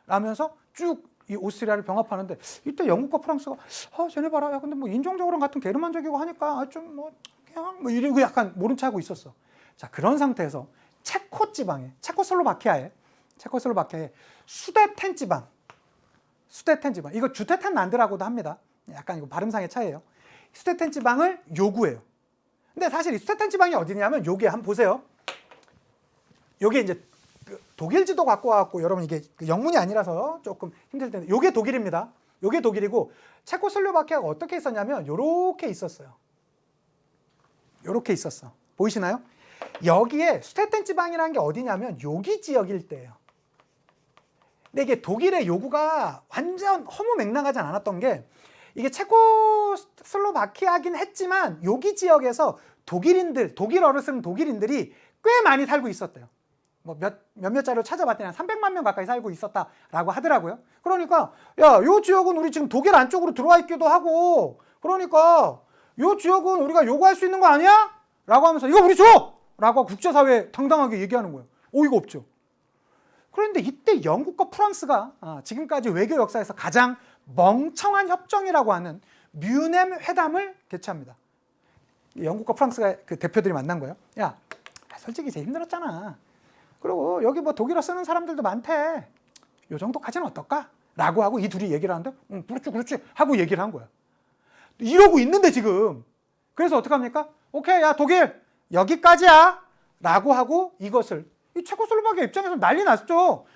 라면서 쭉 이 오스트리아를 병합하는데 이때 영국과 프랑스가 쟤네 봐라. 야, 근데 뭐 인종적으로는 같은 게르만족이고 하니까 좀 그냥 이러고 약간 모른 체 하고 있었어. 자, 그런 상태에서 체코 지방에 체코슬로바키아에 수데텐 지방 이거 주테탄란드라고도 합니다. 약간 이거 발음상의 차이예요. 수데텐 지방을 요구해요. 근데 사실 이 수데텐 지방이 어디냐면 요게 한번 보세요. 요게 이제 독일 지도 갖고 와갖고 여러분 이게 영문이 아니라서 조금 힘들 텐데 요게 독일입니다. 요게 독일이고 체코슬로바키아가 어떻게 있었냐면 요렇게 있었어요. 요렇게 있었어. 보이시나요? 여기에 수데텐 지방이라는 게 어디냐면 여기 지역 일대예요. 근데 이게 독일의 요구가 완전 허무맹랑하지 않았던 게 이게 체코슬로바키아긴 했지만 여기 지역에서 독일어를 쓰는 독일인들이 꽤 많이 살고 있었대요. 뭐 몇몇 자료를 찾아봤더니 한 300만 명 가까이 살고 있었다라고 하더라고요. 그러니까 야, 요 지역은 우리 지금 독일 안쪽으로 들어와 있기도 하고 그러니까 요 지역은 우리가 요구할 수 있는 거 아니야? 라고 하면서 이거 우리 줘! 라고 국제사회에 당당하게 얘기하는 거예요. 어이가 없죠. 그런데 이때 영국과 프랑스가 지금까지 외교 역사에서 가장 멍청한 협정이라고 하는 뮌헨 회담을 개최합니다. 영국과 프랑스가 그 대표들이 만난 거예요. 야, 솔직히 제일 힘들었잖아. 그리고 여기 뭐 독일어 쓰는 사람들도 많대. 요 정도까지는 어떨까? 라고 하고 이 둘이 얘기를 하는데 그렇지 하고 얘기를 한 거야. 이러고 있는데 지금. 그래서 어떡합니까? 오케이, 야 독일 여기까지야 라고 하고 이것을 이 체코슬로바키아 입장에서 난리 났죠.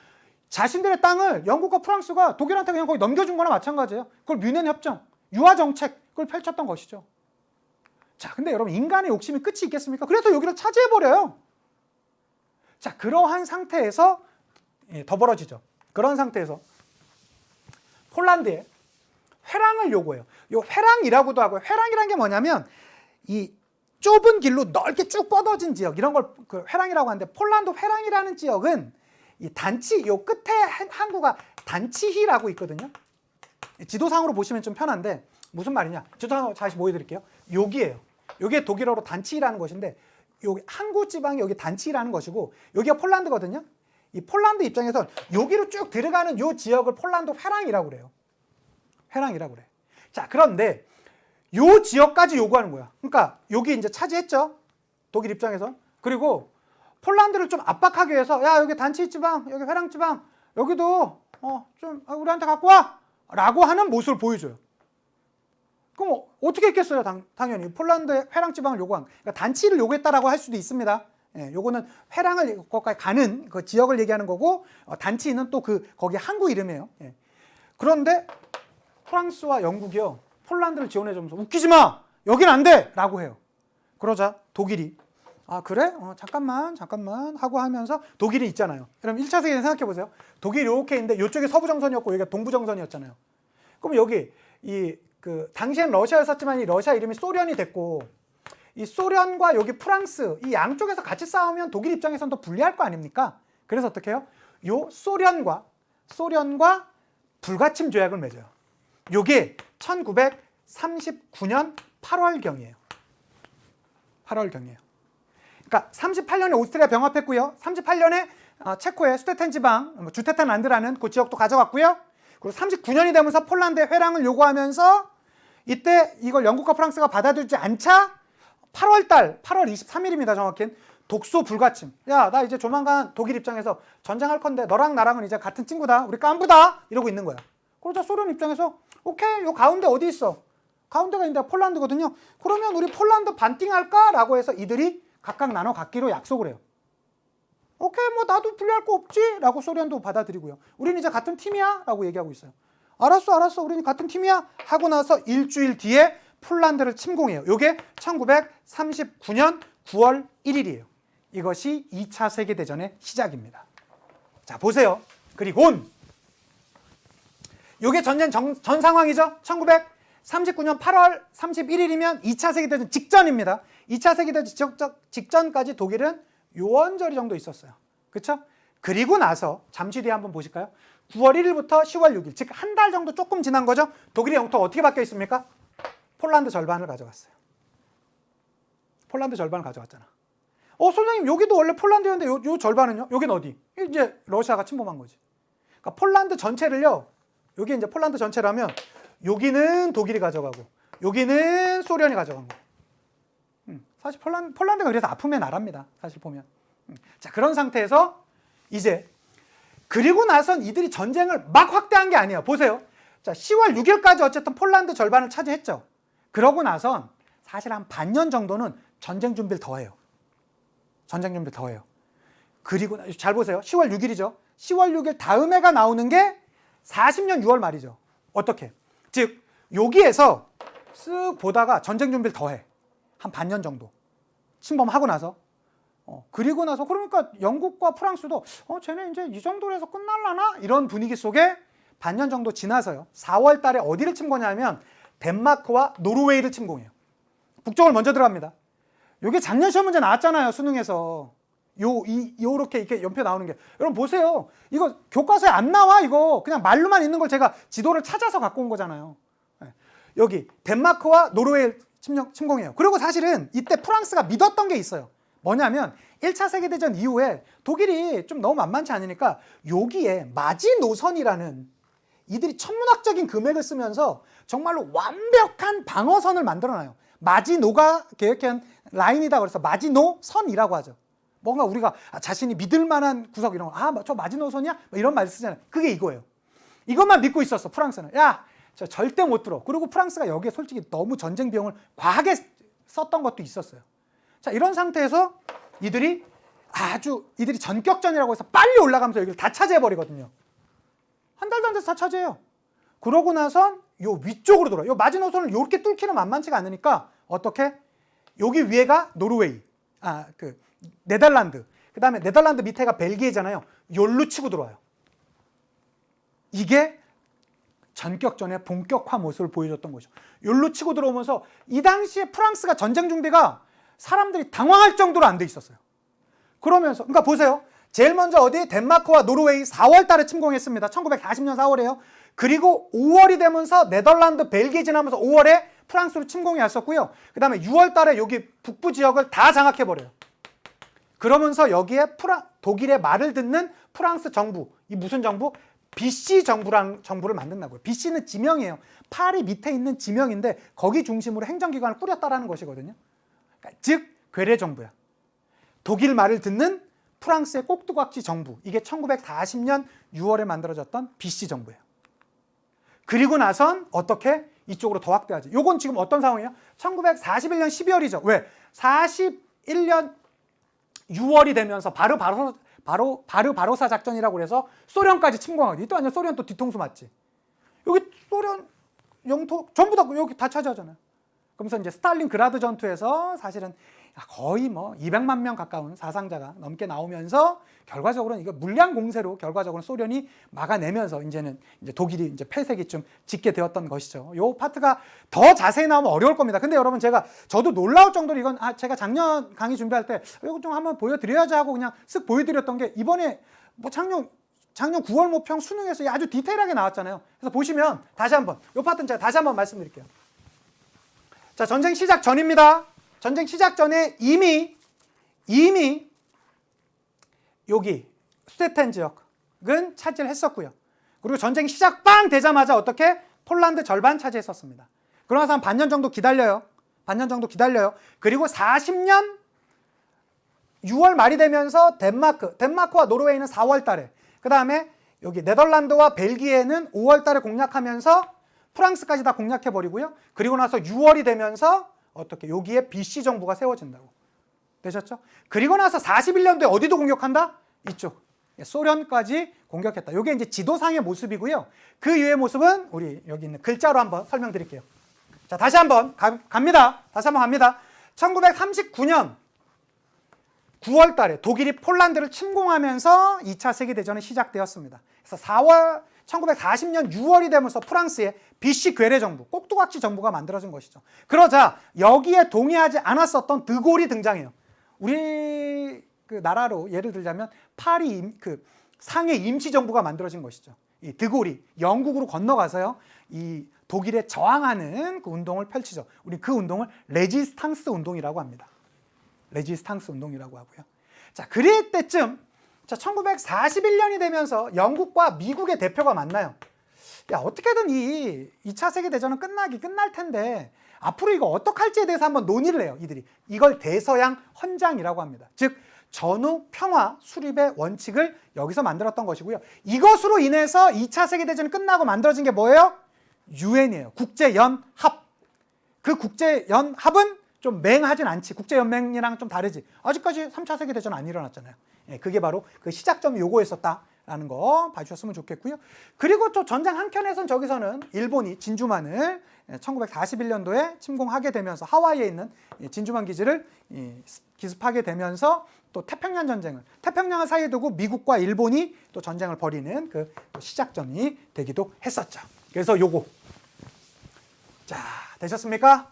자신들의 땅을 영국과 프랑스가 독일한테 그냥 거의 넘겨준 거나 마찬가지예요. 그걸 뮌헨 협정, 유화 정책을 펼쳤던 것이죠. 자, 근데 여러분 인간의 욕심이 끝이 있겠습니까? 그래서 여기를 차지해버려요. 자, 그러한 상태에서 더 벌어지죠. 그런 상태에서 폴란드에 회랑을 요구해요. 요 회랑이라고도 하고요. 회랑이란 게 뭐냐면 이 좁은 길로 넓게 쭉 뻗어진 지역, 이런 걸 그 회랑이라고 하는데, 폴란드 회랑이라는 지역은 이 단치, 요 끝에 항구가 단치히라고 있거든요. 지도상으로 보시면 좀 편한데 무슨 말이냐? 지도상으로 다시 보여드릴게요. 여기예요. 여기에 독일어로 단치히라는 것인데, 여기 항구 지방이 여기 단치히라는 것이고, 여기가 폴란드거든요. 이 폴란드 입장에서 여기로 쭉 들어가는 요 지역을 폴란드 회랑이라고 그래요. 회랑이라고 그래. 자, 그런데 요 지역까지 요구하는 거야. 그러니까 여기 이제 차지했죠. 독일 입장에서. 그리고 폴란드를 좀 압박하기 위해서 야, 여기 단치 지방, 여기 회랑 지방, 여기도 좀 우리한테 갖고 와! 라고 하는 모습을 보여줘요. 그럼 어떻게 했겠어요? 당연히 폴란드의 회랑 지방을 요구한. 그러니까 단치를 요구했다라고 할 수도 있습니다. 예, 요거는 회랑을 거기까지 가는 그 지역을 얘기하는 거고, 단치는 또 거기 항구 이름이에요. 예. 그런데 프랑스와 영국이요, 폴란드를 지원해주면서 웃기지 마! 여긴 안 돼! 라고 해요. 그러자 독일이 그래? 잠깐만 하고 하면서 독일이 있잖아요. 그럼 1차 세계대전 생각해보세요. 독일이 이렇게 있는데 이쪽이 서부정선이었고 여기가 동부정선이었잖아요. 그럼 여기 당시엔 러시아였었지만 이 러시아 이름이 소련이 됐고, 이 소련과 여기 프랑스 이 양쪽에서 같이 싸우면 독일 입장에서는 더 불리할 거 아닙니까? 그래서 어떻게 해요? 요 소련과 불가침 조약을 맺어요. 요게 1939년 8월경이에요. 8월경이에요. 그러니까 38년에 오스트리아 병합했고요. 38년에 체코의 수데텐 지방, 주테텐란드라는 그 지역도 가져갔고요. 그리고 39년이 되면서 폴란드의 회랑을 요구하면서 이때 이걸 영국과 프랑스가 받아들이지 않자 8월 23일입니다. 정확히는 독소 불가침. 야, 나 이제 조만간 독일 입장에서 전쟁할 건데 너랑 나랑은 이제 같은 친구다. 우리 깐부다. 이러고 있는 거야. 그러자 소련 입장에서 오케이, 요 가운데 어디 있어? 가운데가 있는데 폴란드거든요. 그러면 우리 폴란드 반띵할까? 라고 해서 이들이 각각 나눠 갖기로 약속을 해요. 오케이, 뭐 나도 불리할 거 없지? 라고 소련도 받아들이고요. 우린 이제 같은 팀이야? 라고 얘기하고 있어요. 알았어. 우린 같은 팀이야? 하고 나서 일주일 뒤에 폴란드를 침공해요. 요게 1939년 9월 1일이에요. 이것이 2차 세계대전의 시작입니다. 자, 보세요. 그리고 요게 전쟁 전 상황이죠. 1939년 8월 31일이면 2차 세계대전 직전입니다. 2차 세계대전 직전까지 독일은 요원절이 정도 있었어요. 그렇죠? 그리고 나서 잠시 뒤에 한번 보실까요? 9월 1일부터 10월 6일, 즉 한 달 정도 조금 지난 거죠. 독일의 영토가 어떻게 바뀌어 있습니까? 폴란드 절반을 가져갔어요. 폴란드 절반을 가져갔잖아. 선생님, 여기도 원래 폴란드였는데 요 절반은요? 여긴 어디? 이제 러시아가 침범한 거지. 그러니까 폴란드 전체를요, 여기 이제 폴란드 전체라면 여기는 독일이 가져가고 여기는 소련이 가져간 거. 사실 폴란드가 그래서 아픔의 나라입니다. 사실 보면. 자, 그런 상태에서 이제 그리고 나선 이들이 전쟁을 막 확대한 게 아니에요. 보세요. 자, 10월 6일까지 어쨌든 폴란드 절반을 차지했죠. 그러고 나선 사실 한 반년 정도는 전쟁 준비를 더 해요. 그리고 잘 보세요. 10월 6일이죠. 10월 6일 다음 해가 나오는 게 40년 6월 말이죠. 어떻게? 즉 여기에서 쓱 보다가 전쟁 준비를 더 해. 한 반년 정도. 침범하고 나서 그리고 나서 그러니까 영국과 프랑스도 쟤네 이제 이 정도로 해서 끝날라나? 이런 분위기 속에 반년 정도 지나서요. 4월 달에 어디를 침공하냐면 덴마크와 노르웨이를 침공해요. 북쪽을 먼저 들어갑니다. 이게 작년 시험 문제 나왔잖아요. 수능에서. 요렇게 이렇게 연표 나오는 게. 여러분 보세요. 이거 교과서에 안 나와 이거. 그냥 말로만 있는 걸 제가 지도를 찾아서 갖고 온 거잖아요. 여기 덴마크와 노르웨이 침공해요. 그리고 사실은 이때 프랑스가 믿었던 게 있어요. 뭐냐면 1차 세계대전 이후에 독일이 좀 너무 만만치 않으니까 여기에 마지노선이라는 이들이 천문학적인 금액을 쓰면서 정말로 완벽한 방어선을 만들어놔요. 마지노가 계획한 라인이다 그래서 마지노선이라고 하죠. 뭔가 우리가 자신이 믿을 만한 구석 이런 거, 저 마지노선이야? 이런 말 쓰잖아요. 그게 이거예요. 이것만 믿고 있었어, 프랑스는. 야, 저 절대 못 들어. 그리고 프랑스가 여기에 솔직히 너무 전쟁 비용을 과하게 썼던 것도 있었어요. 자, 이런 상태에서 이들이 전격전이라고 해서 빨리 올라가면서 여기를 다 차지해버리거든요. 한 달도 안 돼서 다 차지해요. 그러고 나선 요 위쪽으로 돌아요. 요 마지노선을 이렇게 뚫기는 만만치가 않으니까 어떻게? 여기 위에가 노르웨이, 네덜란드. 그 다음에 네덜란드 밑에가 벨기에잖아요. 요로 치고 들어와요. 이게 전격전의 본격화 모습을 보여줬던 거죠. 요로 치고 들어오면서 이 당시에 프랑스가 전쟁 준비가 사람들이 당황할 정도로 안 돼 있었어요. 그러면서 그러니까 보세요. 제일 먼저 어디? 덴마크와 노르웨이 4월 달에 침공했습니다. 1940년 4월에요. 그리고 5월이 되면서 네덜란드, 벨기에 지나면서 5월에 프랑스로 침공이 왔었고요. 그 다음에 6월 달에 여기 북부 지역을 다 장악해버려요. 그러면서 여기에 독일의 말을 듣는 프랑스 정부, 이 무슨 정부? BC 정부를 만든다고요. BC는 지명이에요. 파리 밑에 있는 지명인데 거기 중심으로 행정기관을 꾸렸다라는 것이거든요. 그러니까 즉 괴뢰 정부야. 독일 말을 듣는 프랑스의 꼭두각시 정부. 이게 1940년 6월에 만들어졌던 BC 정부예요. 그리고 나선 어떻게? 이쪽으로 더 확대하지. 요건 지금 어떤 상황이에요? 1941년 12월이죠. 왜? 41년 6월이 되면서 바르바로사 작전이라고 그래서 소련까지 침공하거든요. 또 아니야 소련 또 뒤통수 맞지. 여기 소련 영토 전부 다 여기 다 차지하잖아요. 그러면서 이제 스탈린그라드 전투에서 사실은 거의 200만 명 가까운 사상자가 넘게 나오면서 결과적으로는 이거 물량 공세로 결과적으로 소련이 막아내면서 이제 독일이 이제 패색이 좀 짙게 되었던 것이죠. 요 파트가 더 자세히 나오면 어려울 겁니다. 근데 여러분 저도 놀라울 정도로 이건 제가 작년 강의 준비할 때 이거 좀 한번 보여드려야지 하고 그냥 쓱 보여드렸던 게 이번에 작년 9월 모평 수능에서 아주 디테일하게 나왔잖아요. 그래서 보시면 다시 한번 요 파트는 제가 다시 한번 말씀드릴게요. 자, 전쟁 시작 전입니다. 전쟁 시작 전에 이미 여기 수데텐 지역은 차지를 했었고요. 그리고 전쟁 시작 빵 되자마자 어떻게? 폴란드 절반 차지했었습니다. 그러고 나서 한 반년 정도 기다려요. 그리고 40년 6월 말이 되면서 덴마크와 노르웨이는 4월 달에, 그 다음에 여기 네덜란드와 벨기에는 5월 달에 공략하면서 프랑스까지 다 공략해버리고요. 그리고 나서 6월이 되면서 어떻게? 여기에 BC 정부가 세워진다고. 되셨죠? 그리고 나서 41년도에 어디도 공격한다? 이쪽. 소련까지 공격했다. 이게 이제 지도상의 모습이고요. 그 이후의 모습은 우리 여기 있는 글자로 한번 설명드릴게요. 자, 다시 한번 갑니다. 1939년 9월 달에 독일이 폴란드를 침공하면서 2차 세계대전이 시작되었습니다. 그래서 1940년 6월이 되면서 프랑스의 BC 괴뢰 정부, 꼭두각시 정부가 만들어진 것이죠. 그러자 여기에 동의하지 않았었던 드골이 등장해요. 우리 그 나라로 예를 들자면 파리 상해 임시정부가 만들어진 것이죠. 이 드골이 영국으로 건너가서요, 이 독일에 저항하는 그 운동을 펼치죠. 우리 그 운동을 레지스탕스 운동이라고 합니다. 레지스탕스 운동이라고 하고요. 자, 그럴 때쯤 1941년이 되면서 영국과 미국의 대표가 만나요. 야, 어떻게든 이 2차 세계대전은 끝날 텐데 앞으로 이거 어떻게 할지에 대해서 한번 논의를 해요. 이걸 대서양 헌장이라고 합니다. 즉 전후 평화 수립의 원칙을 여기서 만들었던 것이고요. 이것으로 인해서 2차 세계대전이 끝나고 만들어진 게 뭐예요? 유엔이에요. 국제연합. 그 국제연합은 좀 맹하진 않지. 국제연맹이랑 좀 다르지. 아직까지 3차 세계대전 안 일어났잖아요. 그게 바로 그 시작점이 요거였었다라는 있었다라는 거 봐주셨으면 좋겠고요. 그리고 또 전쟁 한켠에선 저기서는 일본이 진주만을 1941년도에 침공하게 되면서 하와이에 있는 진주만 기지를 기습하게 되면서 또 태평양 전쟁을 태평양을 사이에 두고 미국과 일본이 또 전쟁을 벌이는 그 시작점이 되기도 했었죠. 그래서 요거 자 되셨습니까?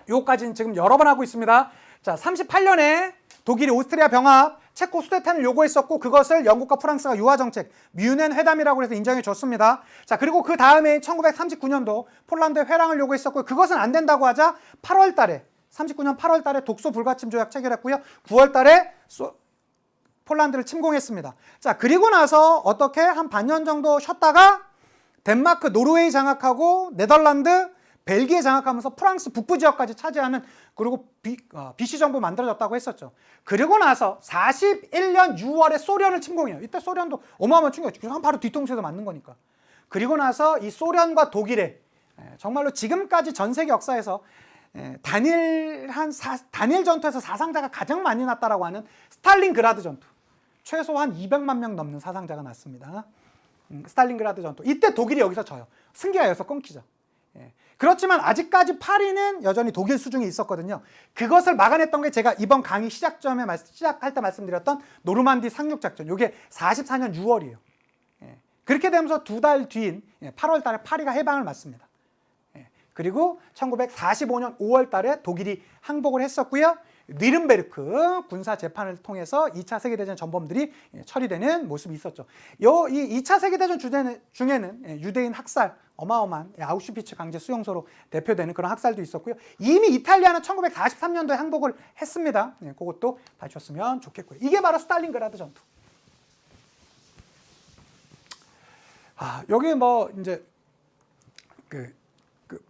요까지는 지금 여러 번 하고 있습니다. 자 38년에 독일이 오스트리아 병합 체코 수데텐을 요구했었고 그것을 영국과 프랑스가 유화정책 뮌헨 회담이라고 해서 인정해 줬습니다. 자 그리고 그 다음에 1939년도 폴란드의 회랑을 요구했었고 그것은 안 된다고 하자 8월 달에 39년 8월 달에 독소 불가침 조약 체결했고요. 9월 달에 폴란드를 침공했습니다. 자 그리고 나서 어떻게 한 반년 정도 쉬었다가 덴마크, 노르웨이 장악하고 네덜란드, 벨기에 장악하면서 프랑스 북부 지역까지 차지하는 그리고 BC 정부 만들어졌다고 했었죠. 그리고 나서 41년 6월에 소련을 침공해요. 이때 소련도 어마어마한 충격이었죠. 바로 뒤통수에서 맞는 거니까. 그리고 나서 이 소련과 독일의 정말로 지금까지 전 세계 역사에서 단일 전투에서 사상자가 가장 많이 났다라고 하는 스탈린그라드 전투. 최소한 200만 명 넘는 사상자가 났습니다. 스탈린그라드 전투. 이때 독일이 여기서 져요. 승기가 여기서 끊기죠. 그렇지만 아직까지 파리는 여전히 독일 수중에 있었거든요. 그것을 막아냈던 게 제가 이번 강의 시작할 때 말씀드렸던 노르만디 상륙작전. 이게 44년 6월이에요. 그렇게 되면서 두 달 뒤인 8월 달에 파리가 해방을 맞습니다. 그리고 1945년 5월 달에 독일이 항복을 했었고요. 뉘른베르크 군사 재판을 통해서 2차 세계대전 전범들이 처리되는 모습이 있었죠. 이 2차 세계대전 중에는 유대인 학살, 어마어마한 아우슈비츠 강제 수용소로 대표되는 그런 학살도 있었고요. 이미 이탈리아는 1943년도에 항복을 했습니다. 그것도 봐주셨으면 좋겠고요. 이게 바로 스탈린그라드 전투. 여기 뭐 이제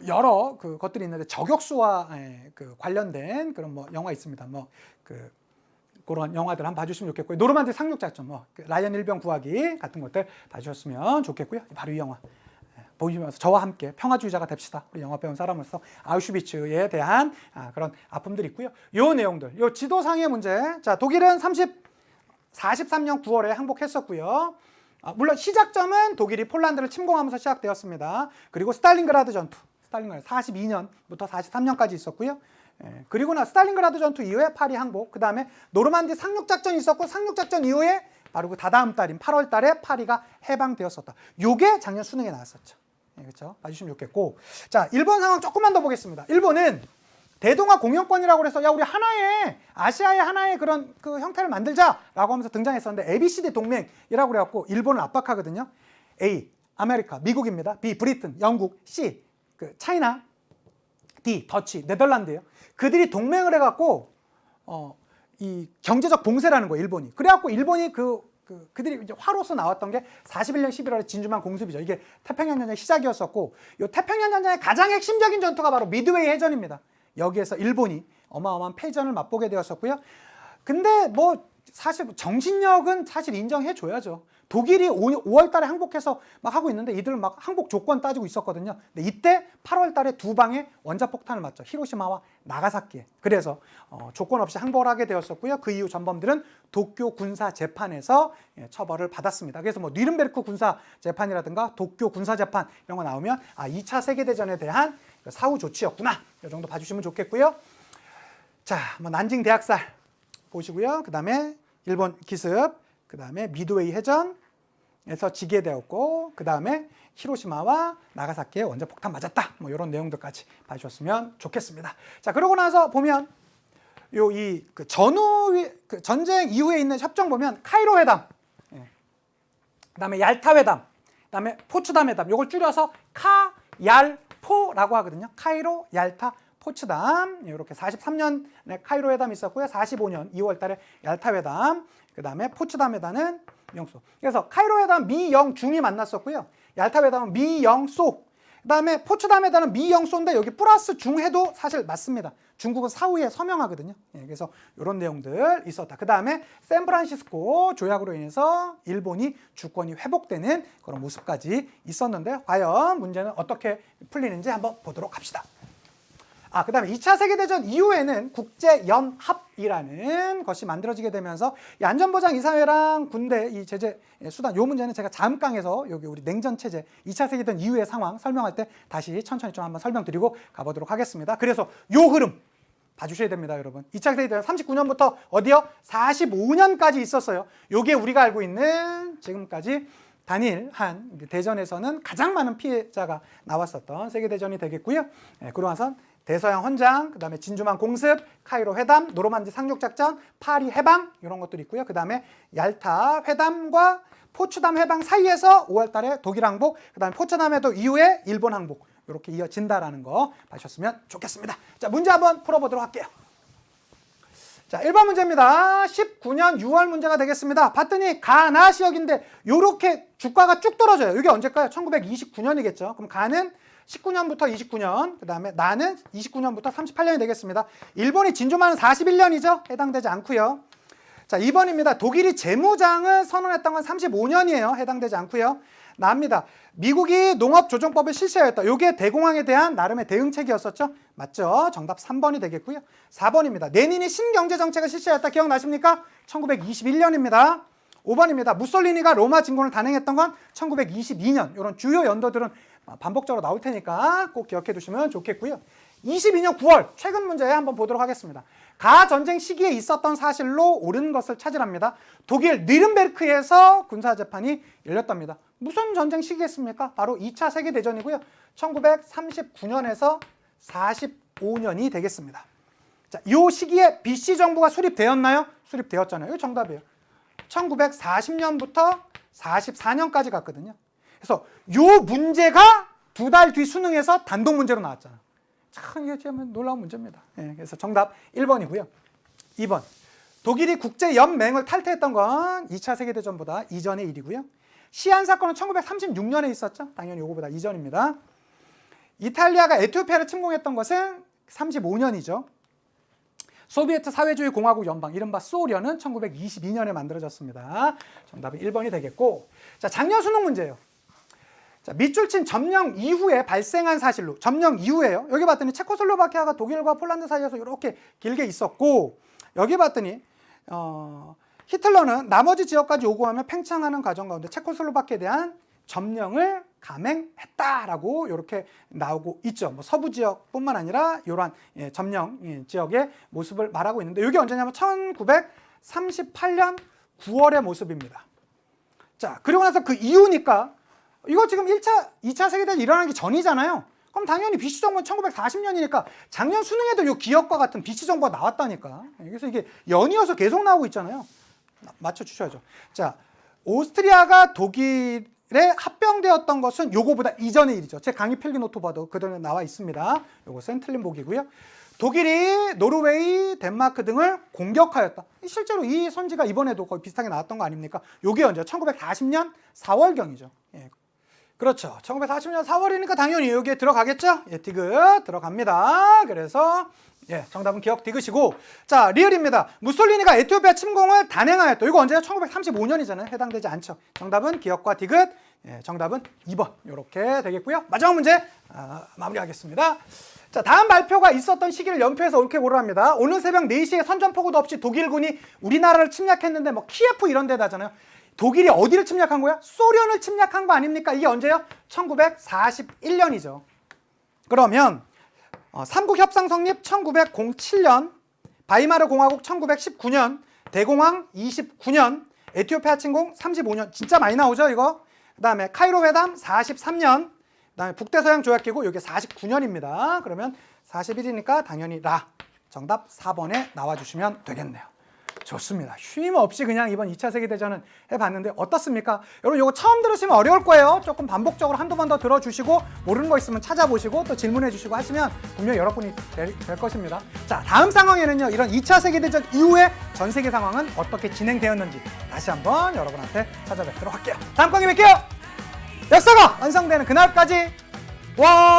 여러 것들이 있는데 저격수와 관련된 그런 뭐 영화 있습니다. 그런 영화들 한번 봐주시면 좋겠고요. 노르만디 상륙작전, 라이언 일병 구하기 같은 것들 봐주셨으면 좋겠고요. 바로 이 영화 보시면서 저와 함께 평화주의자가 됩시다. 우리 영화 배운 사람으로서 아우슈비츠에 대한 그런 아픔들이 있고요. 요 내용들, 요 지도상의 문제. 자, 독일은 43년 9월에 항복했었고요. 물론 시작점은 독일이 폴란드를 침공하면서 시작되었습니다. 그리고 스탈린그라드 전투, 스탈린그라드 42년부터 43년까지 있었고요. 그리고 스탈린그라드 전투 이후에 파리 항복, 그 다음에 노르만디 상륙작전이 있었고 상륙작전 이후에 바로 그 다다음 달인 8월 달에 파리가 해방되었었다. 요게 작년 수능에 나왔었죠. 그렇죠? 봐주시면 좋겠고. 자, 일본 상황 조금만 더 보겠습니다. 일본은 대동아 공영권이라고 해서 우리 하나의 아시아의 하나의 그런 그 형태를 만들자라고 하면서 등장했었는데 ABCD 동맹이라고 그래갖고 일본을 압박하거든요. A 아메리카 미국입니다. B 브리튼 영국, C 차이나, D 더치 네덜란드예요. 그들이 동맹을 해갖고 이 경제적 봉쇄라는 거예요. 일본이. 그래갖고 일본이 그들이 이제 화로서 나왔던 게 41년 11월에 진주만 공습이죠. 이게 태평양 전쟁 시작이었었고, 이 태평양 전쟁의 가장 핵심적인 전투가 바로 미드웨이 해전입니다. 여기에서 일본이 어마어마한 패전을 맛보게 되었었고요. 근데 사실 정신력은 사실 인정해줘야죠. 독일이 5월 달에 항복해서 막 하고 있는데 이들은 막 항복 조건 따지고 있었거든요. 근데 이때 8월 달에 두 방의 원자폭탄을 맞죠. 히로시마와 나가사키에. 그래서 조건 없이 항복을 하게 되었었고요. 그 이후 전범들은 도쿄 군사 재판에서 처벌을 받았습니다. 그래서 뉘른베르크 군사 재판이라든가 도쿄 군사 재판 이런 거 나오면 2차 세계대전에 대한 사후 조치였구나. 이 정도 봐주시면 좋겠고요. 자, 난징 대학살 보시고요. 그 다음에 일본 기습, 그 다음에 미드웨이 해전에서 지게 되었고, 그 다음에 히로시마와 나가사키에 원자폭탄 맞았다. 이런 내용들까지 봐주셨으면 좋겠습니다. 자, 그러고 나서 보면 전쟁 이후에 있는 협정 보면 카이로 회담, 그 다음에 얄타 회담, 그 다음에 포츠담 회담. 이걸 줄여서 카얄포라고 하거든요. 카이로, 얄타, 포츠담. 이렇게 43년에 카이로 회담이 있었고요. 45년 2월 달에 얄타 회담, 그 다음에 포츠담 회담은 명소. 그래서 카이로 회담 미영중이 만났었고요. 얄타 회담은 미영소. 그 다음에 포츠담 회담은 미영소인데 여기 플러스 중해도 사실 맞습니다. 중국은 사후에 서명하거든요. 그래서 이런 내용들 있었다. 그 다음에 샌프란시스코 조약으로 인해서 일본이 주권이 회복되는 그런 모습까지 있었는데 과연 문제는 어떻게 풀리는지 한번 보도록 합시다. 그다음에 2차 세계대전 이후에는 국제연합이라는 것이 만들어지게 되면서 이 안전보장이사회랑 군대 이 제재 수단 요 문제는 제가 잠깐해서 여기 우리 냉전 체제 2차 세계대전 이후의 상황 설명할 때 다시 천천히 좀 한번 설명드리고 가보도록 하겠습니다. 그래서 요 흐름 봐주셔야 됩니다, 여러분. 2차 세계대전 39년부터 어디요? 45년까지 있었어요. 요게 우리가 알고 있는 지금까지 단일한 대전에서는 가장 많은 피해자가 나왔었던 세계대전이 되겠고요. 그러면서 대서양 헌장, 그다음에 진주만 공습, 카이로 회담, 노르만디 상륙작전, 파리 해방 이런 것들이 있고요. 그다음에 얄타 회담과 포츠담 해방 사이에서 5월 달에 독일 항복, 그다음에 포츠담 회담 이후에 일본 항복 이렇게 이어진다라는 거 봐주셨으면 좋겠습니다. 자, 문제 한번 풀어보도록 할게요. 자, 1번 문제입니다. 19년 6월 문제가 되겠습니다. 봤더니 가나 시역인데 이렇게 주가가 쭉 떨어져요. 이게 언제일까요? 1929년이겠죠. 그럼 가는 19년부터 29년, 그 다음에 나는 29년부터 38년이 되겠습니다. 일본이 진주만은 41년이죠. 해당되지 않고요. 자, 2번입니다. 독일이 재무장을 선언했던 건 35년이에요. 해당되지 않고요. 나입니다. 미국이 농업조정법을 실시하였다. 이게 대공황에 대한 나름의 대응책이었었죠. 맞죠? 정답 3번이 되겠고요. 4번입니다. 레닌이 신경제정책을 실시하였다. 기억나십니까? 1921년입니다. 5번입니다. 무솔리니가 로마 진군을 단행했던 건 1922년. 이런 주요 연도들은 반복적으로 나올 테니까 꼭 기억해 두시면 좋겠고요. 22년 9월 최근 문제 한번 보도록 하겠습니다. 가전쟁 시기에 있었던 사실로 옳은 것을 찾으랍니다. 독일 니른베르크에서 군사재판이 열렸답니다. 무슨 전쟁 시기였습니까? 바로 2차 세계대전이고요. 1939년에서 45년이 되겠습니다. 자, 이 시기에 BC 정부가 수립되었나요? 수립되었잖아요. 이거 정답이에요. 1940년부터 44년까지 갔거든요. 그래서 요 문제가 2달 뒤 수능에서 단독 문제로 나왔잖아요. 참 이게 참 놀라운 문제입니다. 그래서 정답 1번이고요. 2번. 독일이 국제연맹을 탈퇴했던 건 2차 세계대전보다 이전의 일이고요. 시안 사건은 1936년에 있었죠. 당연히 이거보다 이전입니다. 이탈리아가 에티오피아를 침공했던 것은 35년이죠. 소비에트 사회주의 공화국 연방, 이른바 소련은 1922년에 만들어졌습니다. 정답은 1번이 되겠고, 자, 작년 수능 문제예요. 자, 밑줄 친 점령 이후에 발생한 사실로, 점령 이후에요. 여기 봤더니 체코슬로바키아가 독일과 폴란드 사이에서 이렇게 길게 있었고, 여기 봤더니 히틀러는 나머지 지역까지 요구하며 팽창하는 과정 가운데 체코슬로바키아에 대한 점령을 감행했다라고 이렇게 나오고 있죠. 뭐 서부 지역뿐만 아니라 이러한 점령 지역의 모습을 말하고 있는데 이게 언제냐면 1938년 9월의 모습입니다. 자, 그리고 나서 그 이후니까 이거 지금 2차 세계대전 일어나기 전이잖아요. 그럼 당연히 BC 정부는 1940년이니까 작년 수능에도 이 기억과 같은 BC 정부가 나왔다니까. 그래서 이게 연이어서 계속 나오고 있잖아요. 맞춰주셔야죠. 자, 오스트리아가 독일에 합병되었던 것은 요거보다 이전의 일이죠. 제 강의 필기노트 봐도 그대로 나와 있습니다. 요것은 틀린 보기고요. 독일이 노르웨이, 덴마크 등을 공격하였다. 실제로 이 선지가 이번에도 거의 비슷하게 나왔던 거 아닙니까? 요게 언제? 1940년 4월경이죠. 예. 그렇죠. 1940년 4월이니까 당연히 여기에 들어가겠죠? 예, 디귿 들어갑니다. 그래서 정답은 기억 디귿이고, 자, 리을입니다. 무솔리니가 에티오피아 침공을 단행하였다. 이거 언제요? 1935년이잖아요. 해당되지 않죠. 정답은 기억과 디귿. 정답은 2번 이렇게 되겠고요. 마지막 문제 마무리하겠습니다. 자, 다음 발표가 있었던 시기를 연표해서 옳게 고르랍니다. 오늘 새벽 4시에 선전포고도 없이 독일군이 우리나라를 침략했는데 뭐 키예프 이런 데다잖아요. 독일이 어디를 침략한 거야? 소련을 침략한 거 아닙니까? 이게 언제요? 1941년이죠. 그러면 삼국 협상 성립 1907년, 바이마르 공화국 1919년, 대공황 29년, 에티오피아 침공 35년. 진짜 많이 나오죠, 이거? 그다음에 카이로 회담 43년, 그다음에 북대서양 조약기구 이게 49년입니다. 그러면 41이니까 당연히 라. 정답 4번에 나와주시면 되겠네요. 좋습니다. 쉼 없이 그냥 이번 2차 세계대전은 해봤는데 어떻습니까? 여러분 이거 처음 들으시면 어려울 거예요. 조금 반복적으로 한두 번 더 들어주시고 모르는 거 있으면 찾아보시고 또 질문해 주시고 하시면 분명히 여러분이 될 것입니다. 자, 다음 상황에는요. 이런 2차 세계대전 이후에 전 세계 상황은 어떻게 진행되었는지 다시 한번 여러분한테 찾아뵙도록 할게요. 다음 강의 뵐게요. 역사가 완성되는 그날까지 와